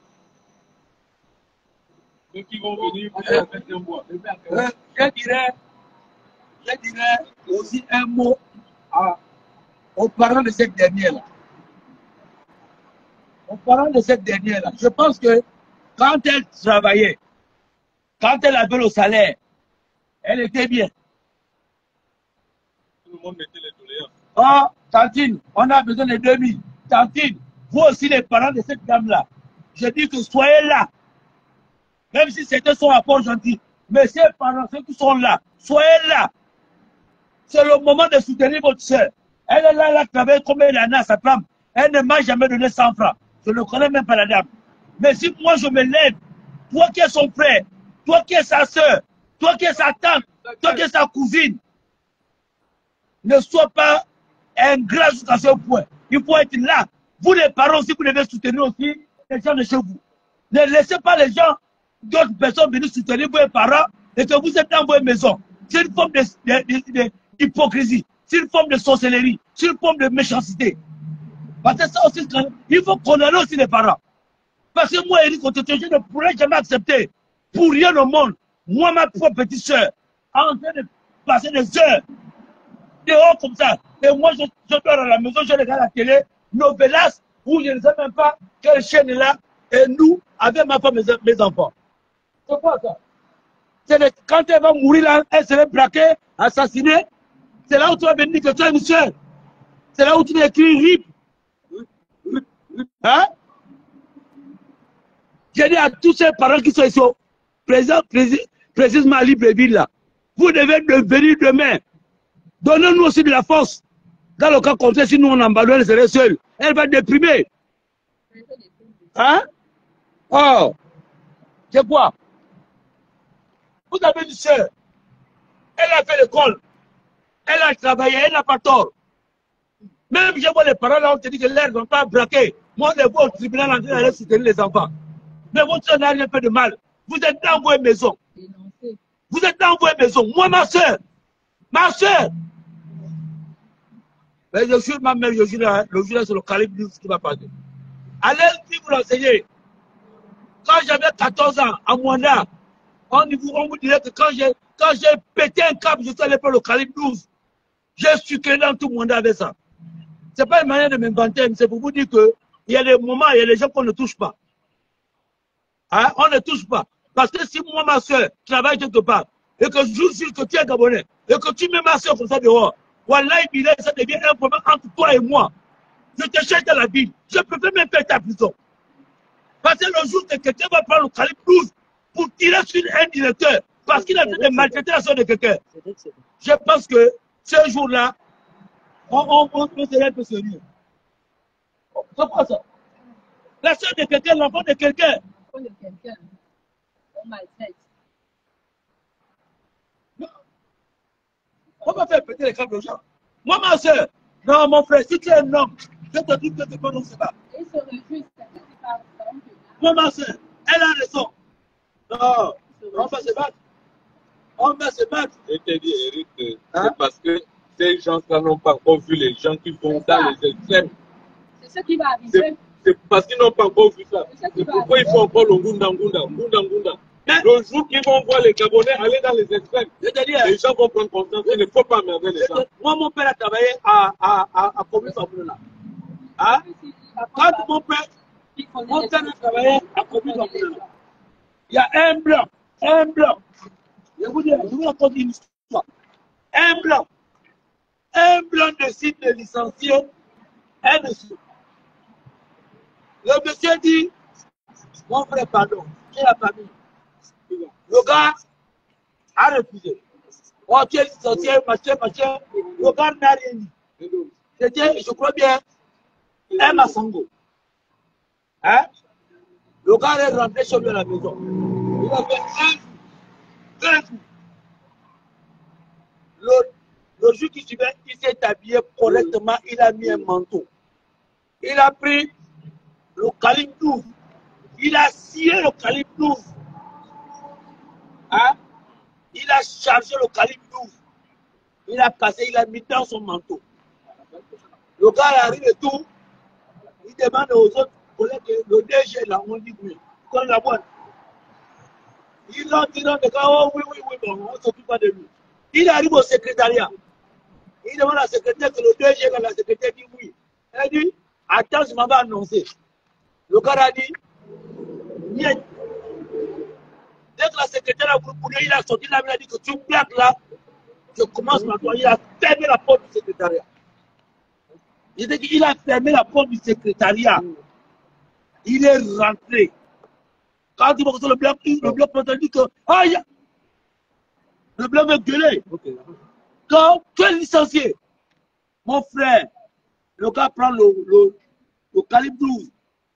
Speaker 2: Ceux qui vont venir avec un bois.
Speaker 1: Je dirais aussi un mot aux parents de cette dernière-là. Aux parents de cette dernière-là. Je pense que quand elle travaillait, quand elle avait le salaire, elle était bien.
Speaker 2: Tout le monde mettait les doléances.
Speaker 1: Oh, tantine, on a besoin de 2000. Tantine, vous aussi les parents de cette dame-là, je dis que soyez là. Même si c'était son rapport gentil. Mais ces parents, ceux qui sont là, soyez là. C'est le moment de soutenir votre soeur. Elle est là, elle a travaillé combien d'années à sa femme. Elle ne m'a jamais donné 100 francs. Je ne connais même pas la dame. Mais si moi je me lève, toi qui es son frère, toi qui es sa soeur, toi qui es sa tante, toi qui es sa cousine, ne sois pas ingrat jusqu'à ce point. Il faut être là. Vous les parents aussi, vous devez soutenir aussi les gens de chez vous. Ne laissez pas les gens, d'autres personnes venir soutenir vos parents et que vous êtes dans vos maisons. C'est une forme d'hypocrisie, c'est une forme de sorcellerie, c'est une forme de méchanceté. Parce que ça aussi, il faut condamner aussi les parents. Parce que moi, Eric, je ne pourrais jamais accepter, pour rien au monde, moi, ma propre petite soeur, en train de passer des heures dehors comme ça. Et moi, je dors à la maison, je regarde la télé, Novelas, où je ne sais même pas quelle chaîne est là, et nous, avec ma femme et mes enfants. C'est quoi ça? Quand elle va mourir là, elle serait braquée, assassinée. C'est là où tu vas venir que tu as une soeur. C'est là où tu vas écrire RIP. Hein? J'ai dit à tous ces parents qui sont ici, précisément à Libreville là, vous devez venir demain. Donnez-nous aussi de la force. Dans le cas contraire, si nous on abandonne, elle serait seule. Elle va déprimer. Hein? Oh, c'est quoi? Vous avez une soeur. Elle a fait l'école. Elle a travaillé, elle n'a pas tort. Même je vois les parents là, on te dit que l'air n'ont pas braqué. Moi, on les voit au tribunal en train d'aller soutenir les enfants. Mais votre soeur n'a rien fait de mal. Vous êtes dans vos maisons. Vous êtes dans vos maisons. Moi, ma soeur. Mais je suis ma mère, je suis là, le jour c'est le calibre 12 qui va passer. Allez, si vous l'enseignez. Quand j'avais 14 ans, à Mwanda, on vous dirait que quand j'ai pété un câble, je suis allé pour le calibre 12. J'ai sucré dans tout le monde avec ça. Ce n'est pas une manière de m'inventer, mais c'est pour vous dire qu'il y a des moments, il y a des gens qu'on ne touche pas. Hein? On ne touche pas. Parce que si moi, ma soeur, travaille quelque part, et que je joue sur que tu es Gabonais, et que tu mets ma soeur comme ça dehors, Wallahi, ça devient un problème entre toi et moi. Je te cherche dans la ville. Je préfère même faire ta prison. Parce que le jour que quelqu'un va prendre le calibre 12 pour tirer sur un directeur, parce qu'il a fait de maltraiter la soeur de quelqu'un, je pense que ce jour-là, on serait un peu sérieux. C'est quoi ça? La soeur de quelqu'un, l'enfant de quelqu'un.
Speaker 3: L'enfant de quelqu'un. On maltraite.
Speaker 1: On va faire péter les câbles aux gens. Moi, ma soeur, non, mon frère, si tu es un homme, je te dis que tu peux nous séparer.
Speaker 3: Et se réjouit,
Speaker 1: Moi, ma soeur, elle a raison. Non, on va se battre. On va se battre.
Speaker 2: Je te dis, Eric, c'est parce que ces gens-là n'ont pas encore vu les gens qui vont dans les extrêmes.
Speaker 3: C'est ce qui va arriver.
Speaker 2: C'est parce qu'ils n'ont pas encore vu ça. C'est pourquoi ils font encore le Ngunda. Le jour qu'ils vont voir les Gabonais aller dans les extrêmes, les gens vont prendre conscience qu'il ne faut pas emmerder les gens.
Speaker 1: Moi, mon père a travaillé à Commune Samboula. Hein? Quand mon père a travaillé à Commune Samboula, il y a un blanc. Je vous raconte une histoire. Un blanc décide de licencier un monsieur. Le monsieur dit, mon frère, pardon, j'ai la famille. Le gars a refusé. Oh, tu es licencié, machin. Le gars n'a rien dit. C'était, je crois bien, un Massango. Hein? Le gars est rentré chez lui à la maison. Il a fait un jour. Le jour qui suivait, il s'est habillé correctement, il a mis un manteau. Il a pris le calibre 12. Il a scié le calibre 12. chargé le calibre 12. Il a cassé, il a mis dans son manteau. Le gars arrive et tout. Il demande aux autres collègues, le DG là, on dit oui. Il connaît la boîte. Il entre dans le gars, oh oui, bon, on ne s'occupe pas de lui. Il arrive au secrétariat. Il demande à la secrétaire que le DG, la secrétaire dit oui. Elle dit, attends, je m'en vais annoncer. Le gars a dit, niet. Dès que la secrétaire a voulu, il a sorti là, il a dit que tu plaques là, je commence maintenant. Il a fermé la porte du secrétariat. Il a fermé la porte du secrétariat. Il est rentré. Quand il va le bloc peut dit que, aïe, le bloc veut gueuler. Quand tu es licencié, mon frère, le gars prend le calibre 12.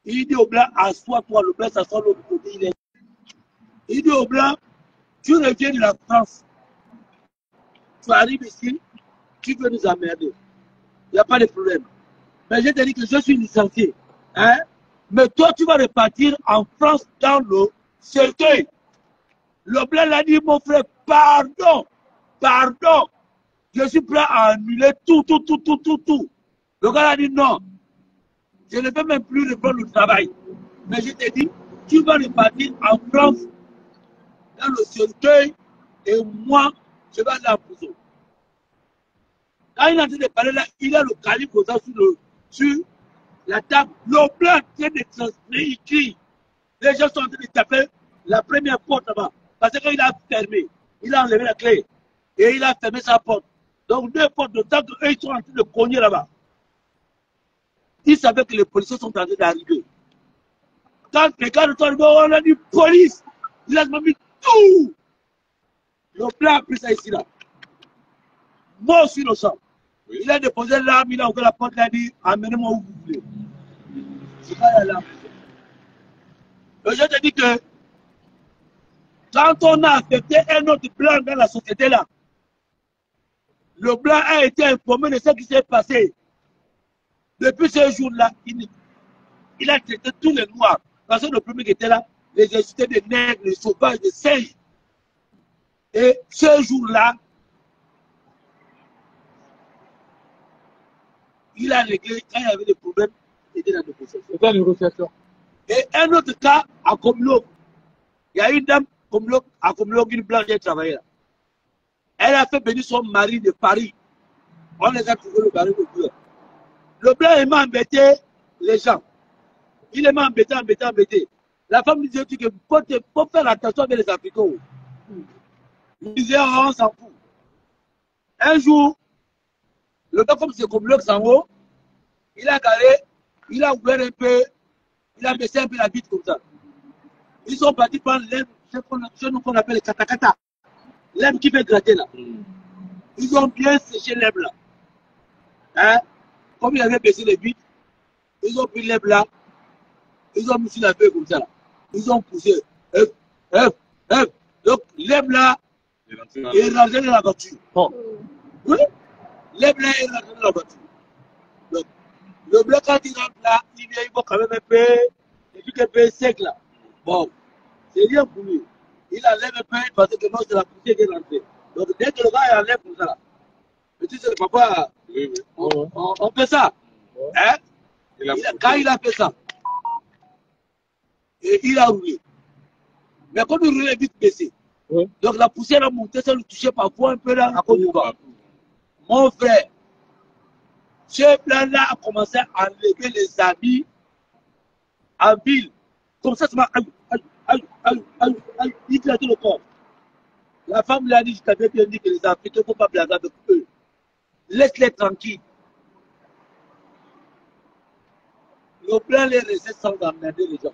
Speaker 1: Il dit au blanc, assois-toi, le blanc s'assoit de l'autre côté. Il dit au blanc, tu reviens de la France. Tu arrives ici, tu veux nous emmerder. Il n'y a pas de problème. Mais je te dis que je suis licencié. Hein? Mais toi, tu vas repartir en France dans le cercueil. Le blanc l'a dit, mon frère, pardon. Je suis prêt à annuler tout. Le gars a dit non. Je ne peux même plus reprendre le travail. Mais je te dis, tu vas repartir en France dans le cercueil et moi, je vais aller en prison. Quand il est en train de parler là, il a le calibre comme ça sur la table. Le blanc tient de transmettre, il crie. Les gens sont en train de taper la première porte là-bas. Parce qu'il a fermé. Il a enlevé la clé. Et il a fermé sa porte. Donc deux portes de temps qu'eux ils sont en train de cogner là-bas. Ils savaient que les policiers sont en train d'arriver. Quand les gars sont arrivés, on a dit police. Il a mis tout. Le blanc a pris ça ici là. Moi aussi le sang. Oui. Il a déposé l'arme, il a ouvert la porte, il a dit amenez-moi où vous voulez. C'est pas l'arme. Je te dis que quand on a affecté un autre blanc dans la société là, le blanc a été informé de ce qui s'est passé. Depuis ce jour-là, il a traité tous les noirs. Parce que le premier qui était là, les insultés des nègres, les sauvages, les singes. Et ce jour-là, il a réglé, quand il y avait des problèmes, il était dans la négociation. Et un autre cas à Komlok, il y a une dame à Komlok, une blanche qui a travaillé là. Elle a fait venir son mari de Paris. On les a trouvé le mari de Dieu. Le blanc, il m'a embêté les gens. Il m'a embêté. La femme lui disait que faut faire attention avec les Africains. Il disait, oh, on s'en fout. Un jour, le gars, comme c'est comme l'autre en haut, il a galé, il a ouvert un peu, il a baissé un peu la vitre comme ça. Ils sont partis prendre l'aime, ce qu'on appelle les katakata. L'aime qui fait gratter là. Ils ont bien séché l'aime là. Hein? Comme il avait baissé les vitres, ils ont pris l'aime là, ils ont mis sur la feuille comme ça là. Ils ont poussé. Donc l'aime là est rentré dans la voiture. Oh. Oui? L'aime là est rentré dans la voiture. Donc, le blanc quand il rentre là, il vient, il va quand même un peu, et puis un peu sec là. Bon, c'est rien pour lui. Il enlève un peu parce que non, c'est la poussière qui est rentrée. Donc dès que le gars enlève comme ça là, mais tu sais, papa, on fait ça. Hein? Quand il a fait ça, et il a roulé. Mais comme il roulait vite baissé, donc la poussière a monté, ça lui touchait parfois un peu là à cause du vent. Mon frère, ce plan-là a commencé à enlever les habits en ville. Comme ça m'a il éclatait le corps. La femme lui a dit, je t'avais bien dit que les Africains ne faut pas blaguer avec eux. Laisse-les tranquilles. Le plan les restait sans emmerder les gens.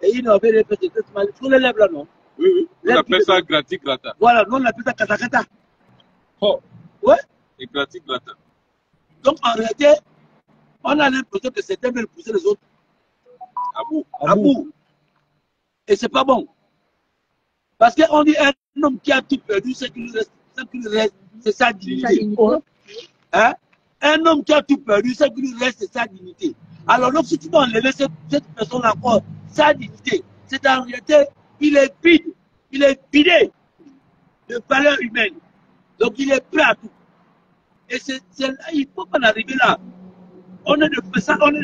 Speaker 1: Et ils n'avaient rien fait de cette manière. Sur les lèvres là, non?
Speaker 2: Oui. On appelle ça grati-grata.
Speaker 1: Voilà, nous on appelle ça katakata.
Speaker 2: Oh.
Speaker 1: Ouais.
Speaker 2: Et grati-grata.
Speaker 1: Donc en réalité, on a l'impression que certains veulent pousser les autres à bout. Et c'est pas bon. Parce qu'on dit un homme qui a tout perdu, ce qui lui reste, c'est sa dignité. Hein? Un homme qui a tout perdu, ce qui lui reste, c'est sa dignité. Alors donc si tu veux enlever cette personne encore, sa dignité, c'est en réalité, il est vide, il est vidé. de valeur humaine. Donc il est prêt à tout. Et il ne faut pas en arriver là. On est de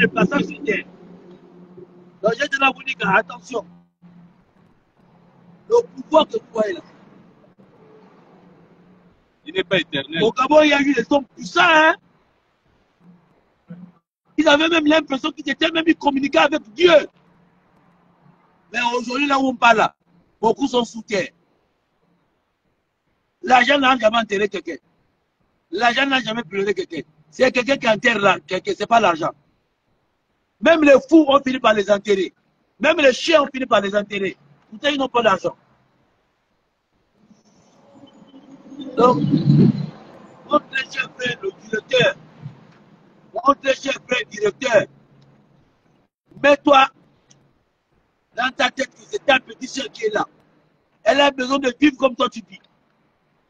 Speaker 1: passage sur terre. Donc je dois vous dire attention. Le pouvoir que vous voyez là.
Speaker 2: Il n'est pas éternel.
Speaker 1: Au Gabon, il y a eu des hommes puissants. Hein? Ils avaient même l'impression qu'ils étaient même communiqués avec Dieu. Mais aujourd'hui, là où on parle, là, beaucoup sont sous terre. L'argent n'a jamais enterré quelqu'un. L'argent n'a jamais pleuré quelqu'un. C'est quelqu'un qui enterre là, ce n'est pas l'argent. Même les fous ont fini par les enterrer. Même les chiens ont fini par les enterrer. Pourtant, ils n'ont pas d'argent. Donc, mon très cher frère, le directeur, mon très cher frère directeur, mets-toi dans ta tête que c'est ta petite soeur qui est là. Elle a besoin de vivre comme toi tu vis.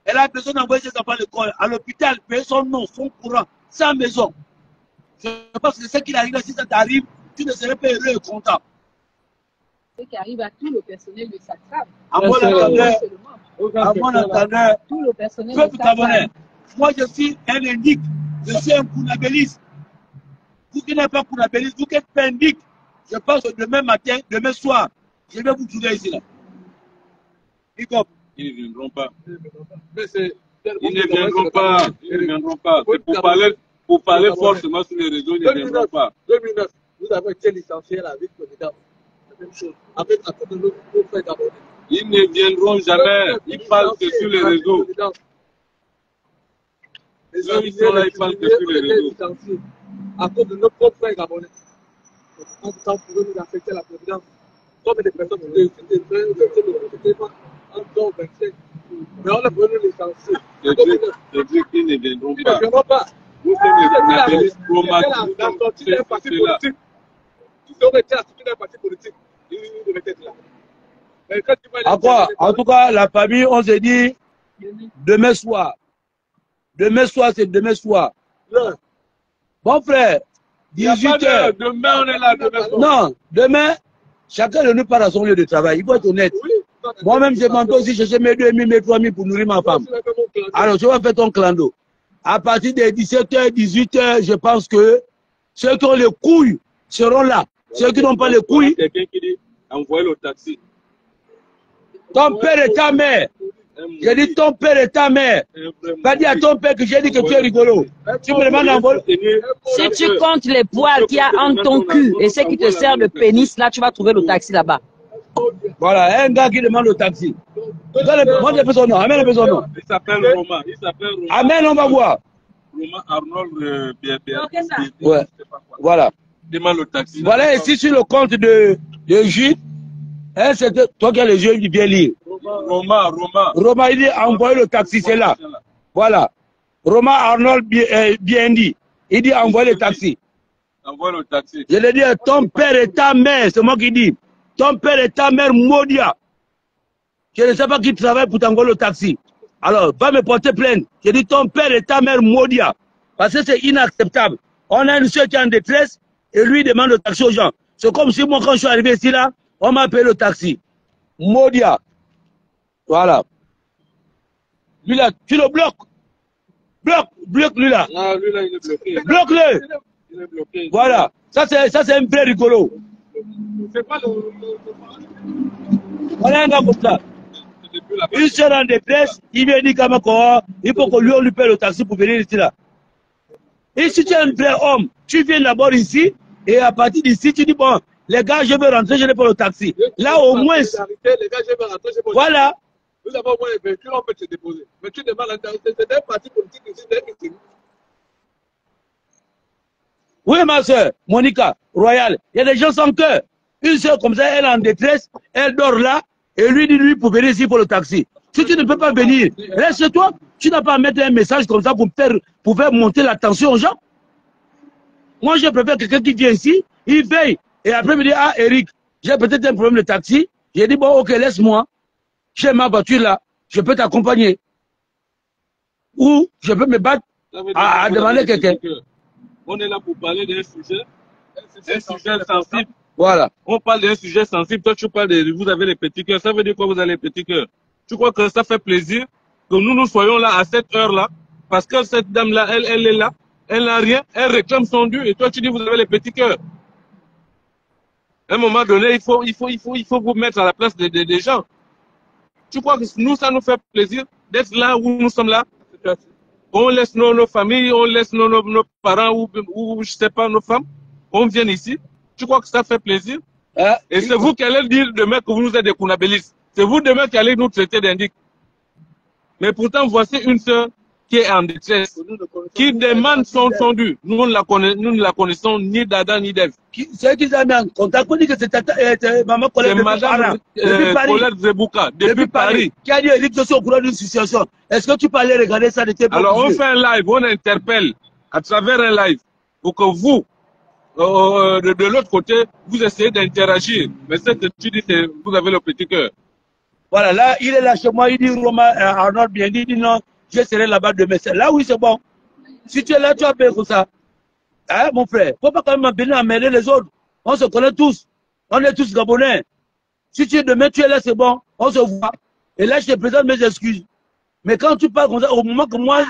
Speaker 1: Elle a besoin d'envoyer ses enfants à l'hôpital, payer son nom, son courant, sa maison. Je pense que ce qui arrive, si ça t'arrive, tu ne serais pas heureux et content.
Speaker 3: Ce qui arrive à tout le personnel de Satram.
Speaker 1: À mon entendeur,
Speaker 3: tout le personnel
Speaker 1: peuple camerounais, moi je suis un indique, je suis un kounabéliste. Vous qui n'êtes pas kounabéliste, vous qui êtes pas indique, je pense que demain matin, demain soir, je vais vous trouver ici là.
Speaker 2: Ils ne viendront pas. Ils ne viendront pas. Ils ne viendront pas. C'est pour parler forcément sur les réseaux, ils ne viendront pas.
Speaker 4: 2009, vous avez été licencié à la vice-présidente. La même chose. Avec à tous nos frères gabonais.
Speaker 2: Ils ne viendront jamais. Ils parlent que sur les réseaux.
Speaker 4: Les gens ils sont là, ils parlent que sur les réseaux. À cause de nos propres frères gabonais. Quand vous pouvez nous affecter la présidence, comme des personnes qui étaient en 25. Mais on a besoin de licencier.
Speaker 2: Je dis qu'ils ne viendront pas.
Speaker 4: Ils ne viendront pas.
Speaker 2: Vous êtes des
Speaker 4: dans sortie d'un parti politique. Ils auraient été assis d'un parti politique. Ils devaient être là.
Speaker 1: À quoi? En tout cas, la famille, on s'est dit demain soir. Demain soir, c'est demain soir. Bon frère, 18h.
Speaker 2: Demain, on est là. Demain soir.
Speaker 1: Non, demain, chacun de nous part à son lieu de travail. Il faut être honnête. Moi-même, j'ai demandé aussi chercher mes 2 000, mes 3 000 pour nourrir ma femme. Alors, tu vas faire ton clando. À partir des 17h, 18h, je pense que ceux qui ont les couilles seront là. Ceux qui n'ont pas les couilles.
Speaker 2: Quelqu'un qui dit envoyez le taxi.
Speaker 1: Ton père et ta mère. J'ai dit ton père et ta mère. Pas dire à ton père que j'ai dit que tu es rigolo. Tu me demandes d'envoyer.
Speaker 5: Si tu comptes les poils qu'il y a en ton cul et ce qui te sert de pénis, là, tu vas trouver le taxi là-bas.
Speaker 1: Voilà, un gars qui demande le taxi. Moi, j'ai fait son nom. Amène le son nom.
Speaker 2: Il s'appelle Romain.
Speaker 1: Amène, on va voir.
Speaker 2: Romain Arnold
Speaker 1: Ouais. Voilà.
Speaker 2: Demande le taxi.
Speaker 1: Voilà, ici sur le compte de Jules. Hein, c'est toi qui as les yeux, il vient lire. Romain, il dit envoyez le taxi, c'est là. Voilà. Romain Arnold bien dit. Il dit envoyez le taxi.
Speaker 2: Envoie le taxi.
Speaker 1: Je lui dis ton père et ta mère, c'est moi qui dis. Ton père et ta mère Modia. Je ne sais pas qui travaille pour t'envoyer le taxi. Alors, va me porter plainte. Je dis ton père et ta mère Modia. Parce que c'est inacceptable. On a une soeur qui est en détresse et lui demande le taxi aux gens. C'est comme si moi, quand je suis arrivé ici, là, on m'a payé le taxi. Modia. Voilà. Lui là, tu le bloques. Bloque lui là.
Speaker 2: Ah, lui là, il est bloqué.
Speaker 1: Bloque-le.
Speaker 2: Il est bloqué.
Speaker 1: Voilà. Ça, c'est un vrai rigolo.
Speaker 2: C'est pas le...
Speaker 1: Voilà un gars comme ça. Une soeur en détresse, il vient dire il faut que lui, on lui paye le taxi pour venir ici là. Et si tu es un vrai homme, tu viens d'abord ici, et à partir d'ici, tu dis, bon, les gars, je veux rentrer, je n'ai pas le taxi. Là, au moins.
Speaker 4: Les gars, je veux rentrer,
Speaker 1: voilà.
Speaker 4: Nous avons moins de véhicules, on peut se déposer. Mais tu demandes c'est un parti politique ici, c'est un meeting.
Speaker 1: Oui, ma soeur, Monica, Royal, il y a des gens sans cœur. Une soeur comme ça, elle est en détresse, elle dort là, et lui dit, lui, pour venir ici pour le taxi. Si tu ne peux pas venir, reste chez toi. Tu n'as pas à mettre un message comme ça pour faire monter la tension aux gens. Moi, je préfère quelqu'un qui vient ici, il veille, et après me dit, ah, Eric, j'ai peut-être un problème de taxi. J'ai dit, bon, ok, laisse-moi. J'ai ma voiture là, je peux t'accompagner. Ou je peux me battre à demander quelqu'un.
Speaker 2: On est là pour parler d'un sujet sensible.
Speaker 1: Voilà.
Speaker 2: On parle d'un sujet sensible. Toi, tu parles de vous avez les petits cœurs. Ça veut dire quoi, vous avez les petits cœurs? Tu crois que ça fait plaisir que nous soyons là à cette heure-là, parce que cette dame-là, elle est là, elle n'a rien, elle réclame son dû, et toi tu dis vous avez les petits cœurs. À un moment donné, il faut vous mettre à la place des gens. Tu crois que nous, ça nous fait plaisir d'être là où nous sommes là? On laisse nos familles, on laisse nos parents ou je sais pas, nos femmes. On vient ici. Tu crois que ça fait plaisir? Et c'est vous qui allez dire demain que vous nous êtes des Kounabélis. C'est vous demain qui allez nous traiter d'indiques. Mais pourtant, voici une sœur qui est en détresse, qui demande son dû. Nous ne la connaissons ni d'Adam ni d'Ève.
Speaker 1: Ceux qui ont mis en contact, on dit que c'est maman Colette
Speaker 2: C'est madame Colette Zebouka, depuis Paris.
Speaker 1: Qui a dit que je suis au courant d'une situation. Est-ce que tu peux aller regarder ça de tes propres
Speaker 2: Alors on
Speaker 1: yeux?
Speaker 2: fait un live, on interpelle à travers un live pour que vous, de l'autre côté, vous essayez d'interagir. Mais cette étude, vous avez le petit cœur.
Speaker 1: Voilà, là, il est là chez moi, il dit Romain, Arnaud bien dit, il dit non, je serai là-bas demain. Là, oui, c'est bon. Si tu es là, tu as payé pour ça. Hein, mon frère, faut pas quand même venir emmerder les autres. On se connaît tous. On est tous Gabonais. Si tu es demain, tu es là, c'est bon. On se voit. Et là, je te présente mes excuses. Mais quand tu parles comme ça, au moment que moi,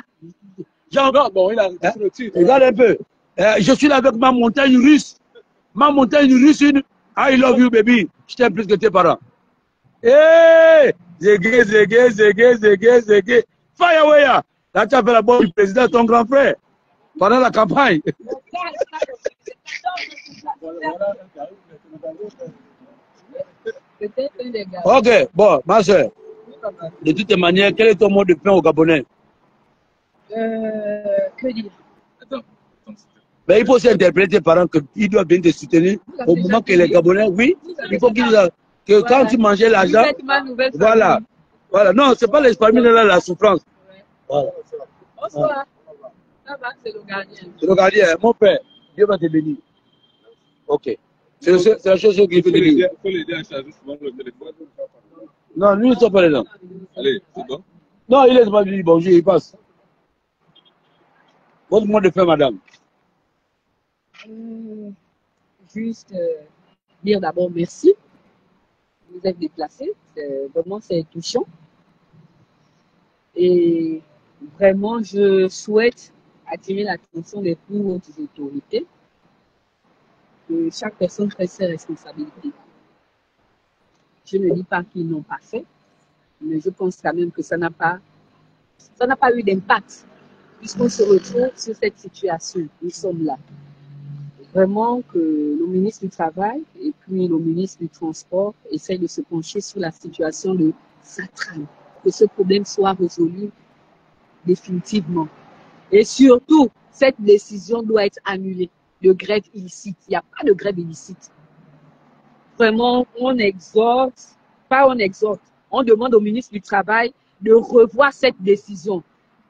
Speaker 4: Bon, il a le titre.
Speaker 1: regarde un peu. Je suis là avec ma montagne russe. Ma montagne russe, I love you, baby. Je t'aime plus que tes parents. Hey! Zégué, zégué, zégué, zégué, zégué. Fireway! Là, tu as fait la bonne du président, ton grand frère. Pendant la campagne. Ok, bon, ma soeur. De toute manière, quel est ton mot de fin au Gabonais?
Speaker 3: Que dire?
Speaker 1: Mais il faut aussi interpréter tes parents qu'ils doivent bien te soutenir au moment que les Gabonais, oui, il faut qu'ils que quand
Speaker 3: Voilà.
Speaker 1: tu mangeais l'argent,
Speaker 3: Vous êtes ma nouvelle
Speaker 1: voilà,
Speaker 3: famille.
Speaker 1: voilà, non, c'est pas l'esprit là, la souffrance.
Speaker 3: Ouais.
Speaker 1: Voilà.
Speaker 3: Bonsoir. Ça va, c'est le gardien.
Speaker 1: C'est le gardien, mon père, Dieu va te bénir. Ok. C'est la chose qu'il faut te dire.
Speaker 2: Il faut l'aider à charger souvent le téléphone.
Speaker 1: Non, lui, il ne sont pas les gens.
Speaker 2: Allez, c'est bon.
Speaker 1: Non, il est pas dit bonjour, il passe. Votre mot de fin, madame.
Speaker 3: Juste dire d'abord merci. Vous êtes déplacés. Vraiment, c'est touchant. Et vraiment, je souhaite attirer l'attention des plus hautes autorités que chaque personne prenne ses responsabilités. Je ne dis pas qu'ils n'ont pas fait, mais je pense quand même que ça n'a pas eu d'impact puisqu'on se retrouve sur cette situation. Nous sommes là. Vraiment que le ministre du Travail et puis le ministre du Transport essayent de se pencher sur la situation de Satram, que ce problème soit résolu définitivement. Et surtout, cette décision doit être annulée de grève illicite. Il n'y a pas de grève illicite. Vraiment, on demande au ministre du Travail de revoir cette décision.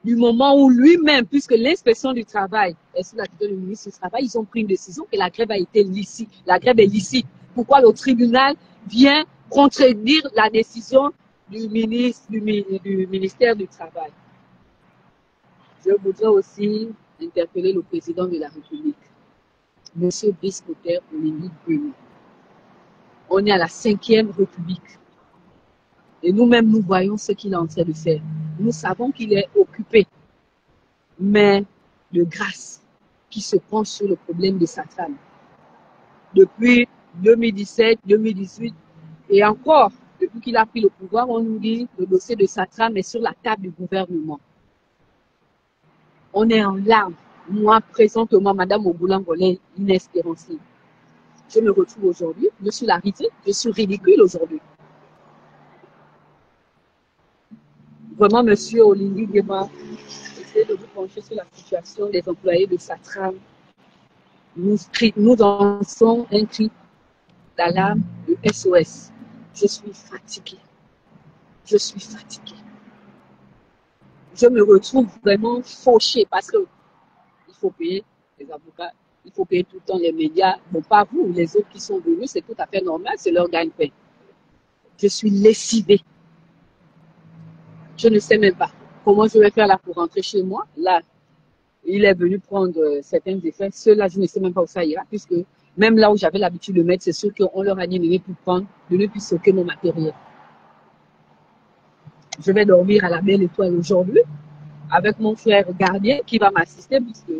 Speaker 3: Du moment où lui-même, puisque l'inspection du travail est sous la tutelle du ministre du Travail, ils ont pris une décision que la grève a été licite. La grève est licite. Pourquoi le tribunal vient contredire la décision du ministère du Travail? Je voudrais aussi interpeller le président de la République, M. Brice-Clotaire Oligui Nguema. On est à la 5e République. Et nous-mêmes, nous voyons ce qu'il est en train de faire. Nous savons qu'il est occupé, mais de grâce, qui se penche sur le problème de Satram. Depuis 2017, 2018, et encore, depuis qu'il a pris le pouvoir, on nous dit que le dossier de Satram est sur la table du gouvernement. On est en larmes. Moi, présentement, Madame Oboulangolé, Inès Pérancy, je me retrouve aujourd'hui, je suis la risée, je suis ridicule aujourd'hui. Vraiment, monsieur Oligui Nguema, essayez de vous pencher sur la situation des employés de Satram. Nous lançons un cri d'alarme de SOS. Je suis fatiguée. Je suis fatiguée. Je me retrouve vraiment fauchée parce que il faut payer les avocats, il faut payer tout le temps les médias. Bon, pas vous, les autres qui sont venus, c'est tout à fait normal, c'est leur gagne-pain. Je suis lessivée. Je ne sais même pas comment je vais faire là pour rentrer chez moi. Là, il est venu prendre certains effets. Ceux-là, je ne sais même pas où ça ira, puisque même là où j'avais l'habitude de mettre, c'est sûr qu'on leur a dit de ne plus prendre, de ne plus stocker mon matériel. Je vais dormir à la Belle Étoile aujourd'hui avec mon frère gardien qui va m'assister puisque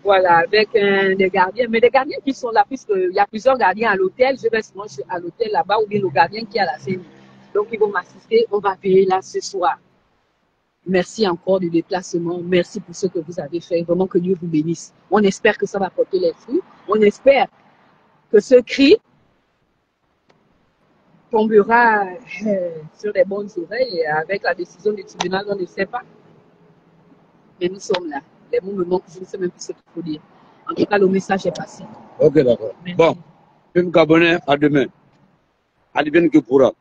Speaker 3: voilà, avec des gardiens, mais des gardiens qui sont là puisqu'il y a plusieurs gardiens à l'hôtel. Je vais souvent à l'hôtel là-bas ou bien le gardien qui est à la scène. Donc ils vont m'assister, on va veiller là ce soir. Merci encore du déplacement, merci pour ce que vous avez fait, vraiment que Dieu vous bénisse. On espère que ça va porter les fruits, on espère que ce cri tombera sur les bonnes oreilles et avec la décision du tribunal, on ne sait pas. Mais nous sommes là. Les mots me manquent, je ne sais même plus ce qu'il faut dire. En tout cas, le message est passé.
Speaker 1: Ok, d'accord. Bon, je vais me abonner à demain. À demain que pourra.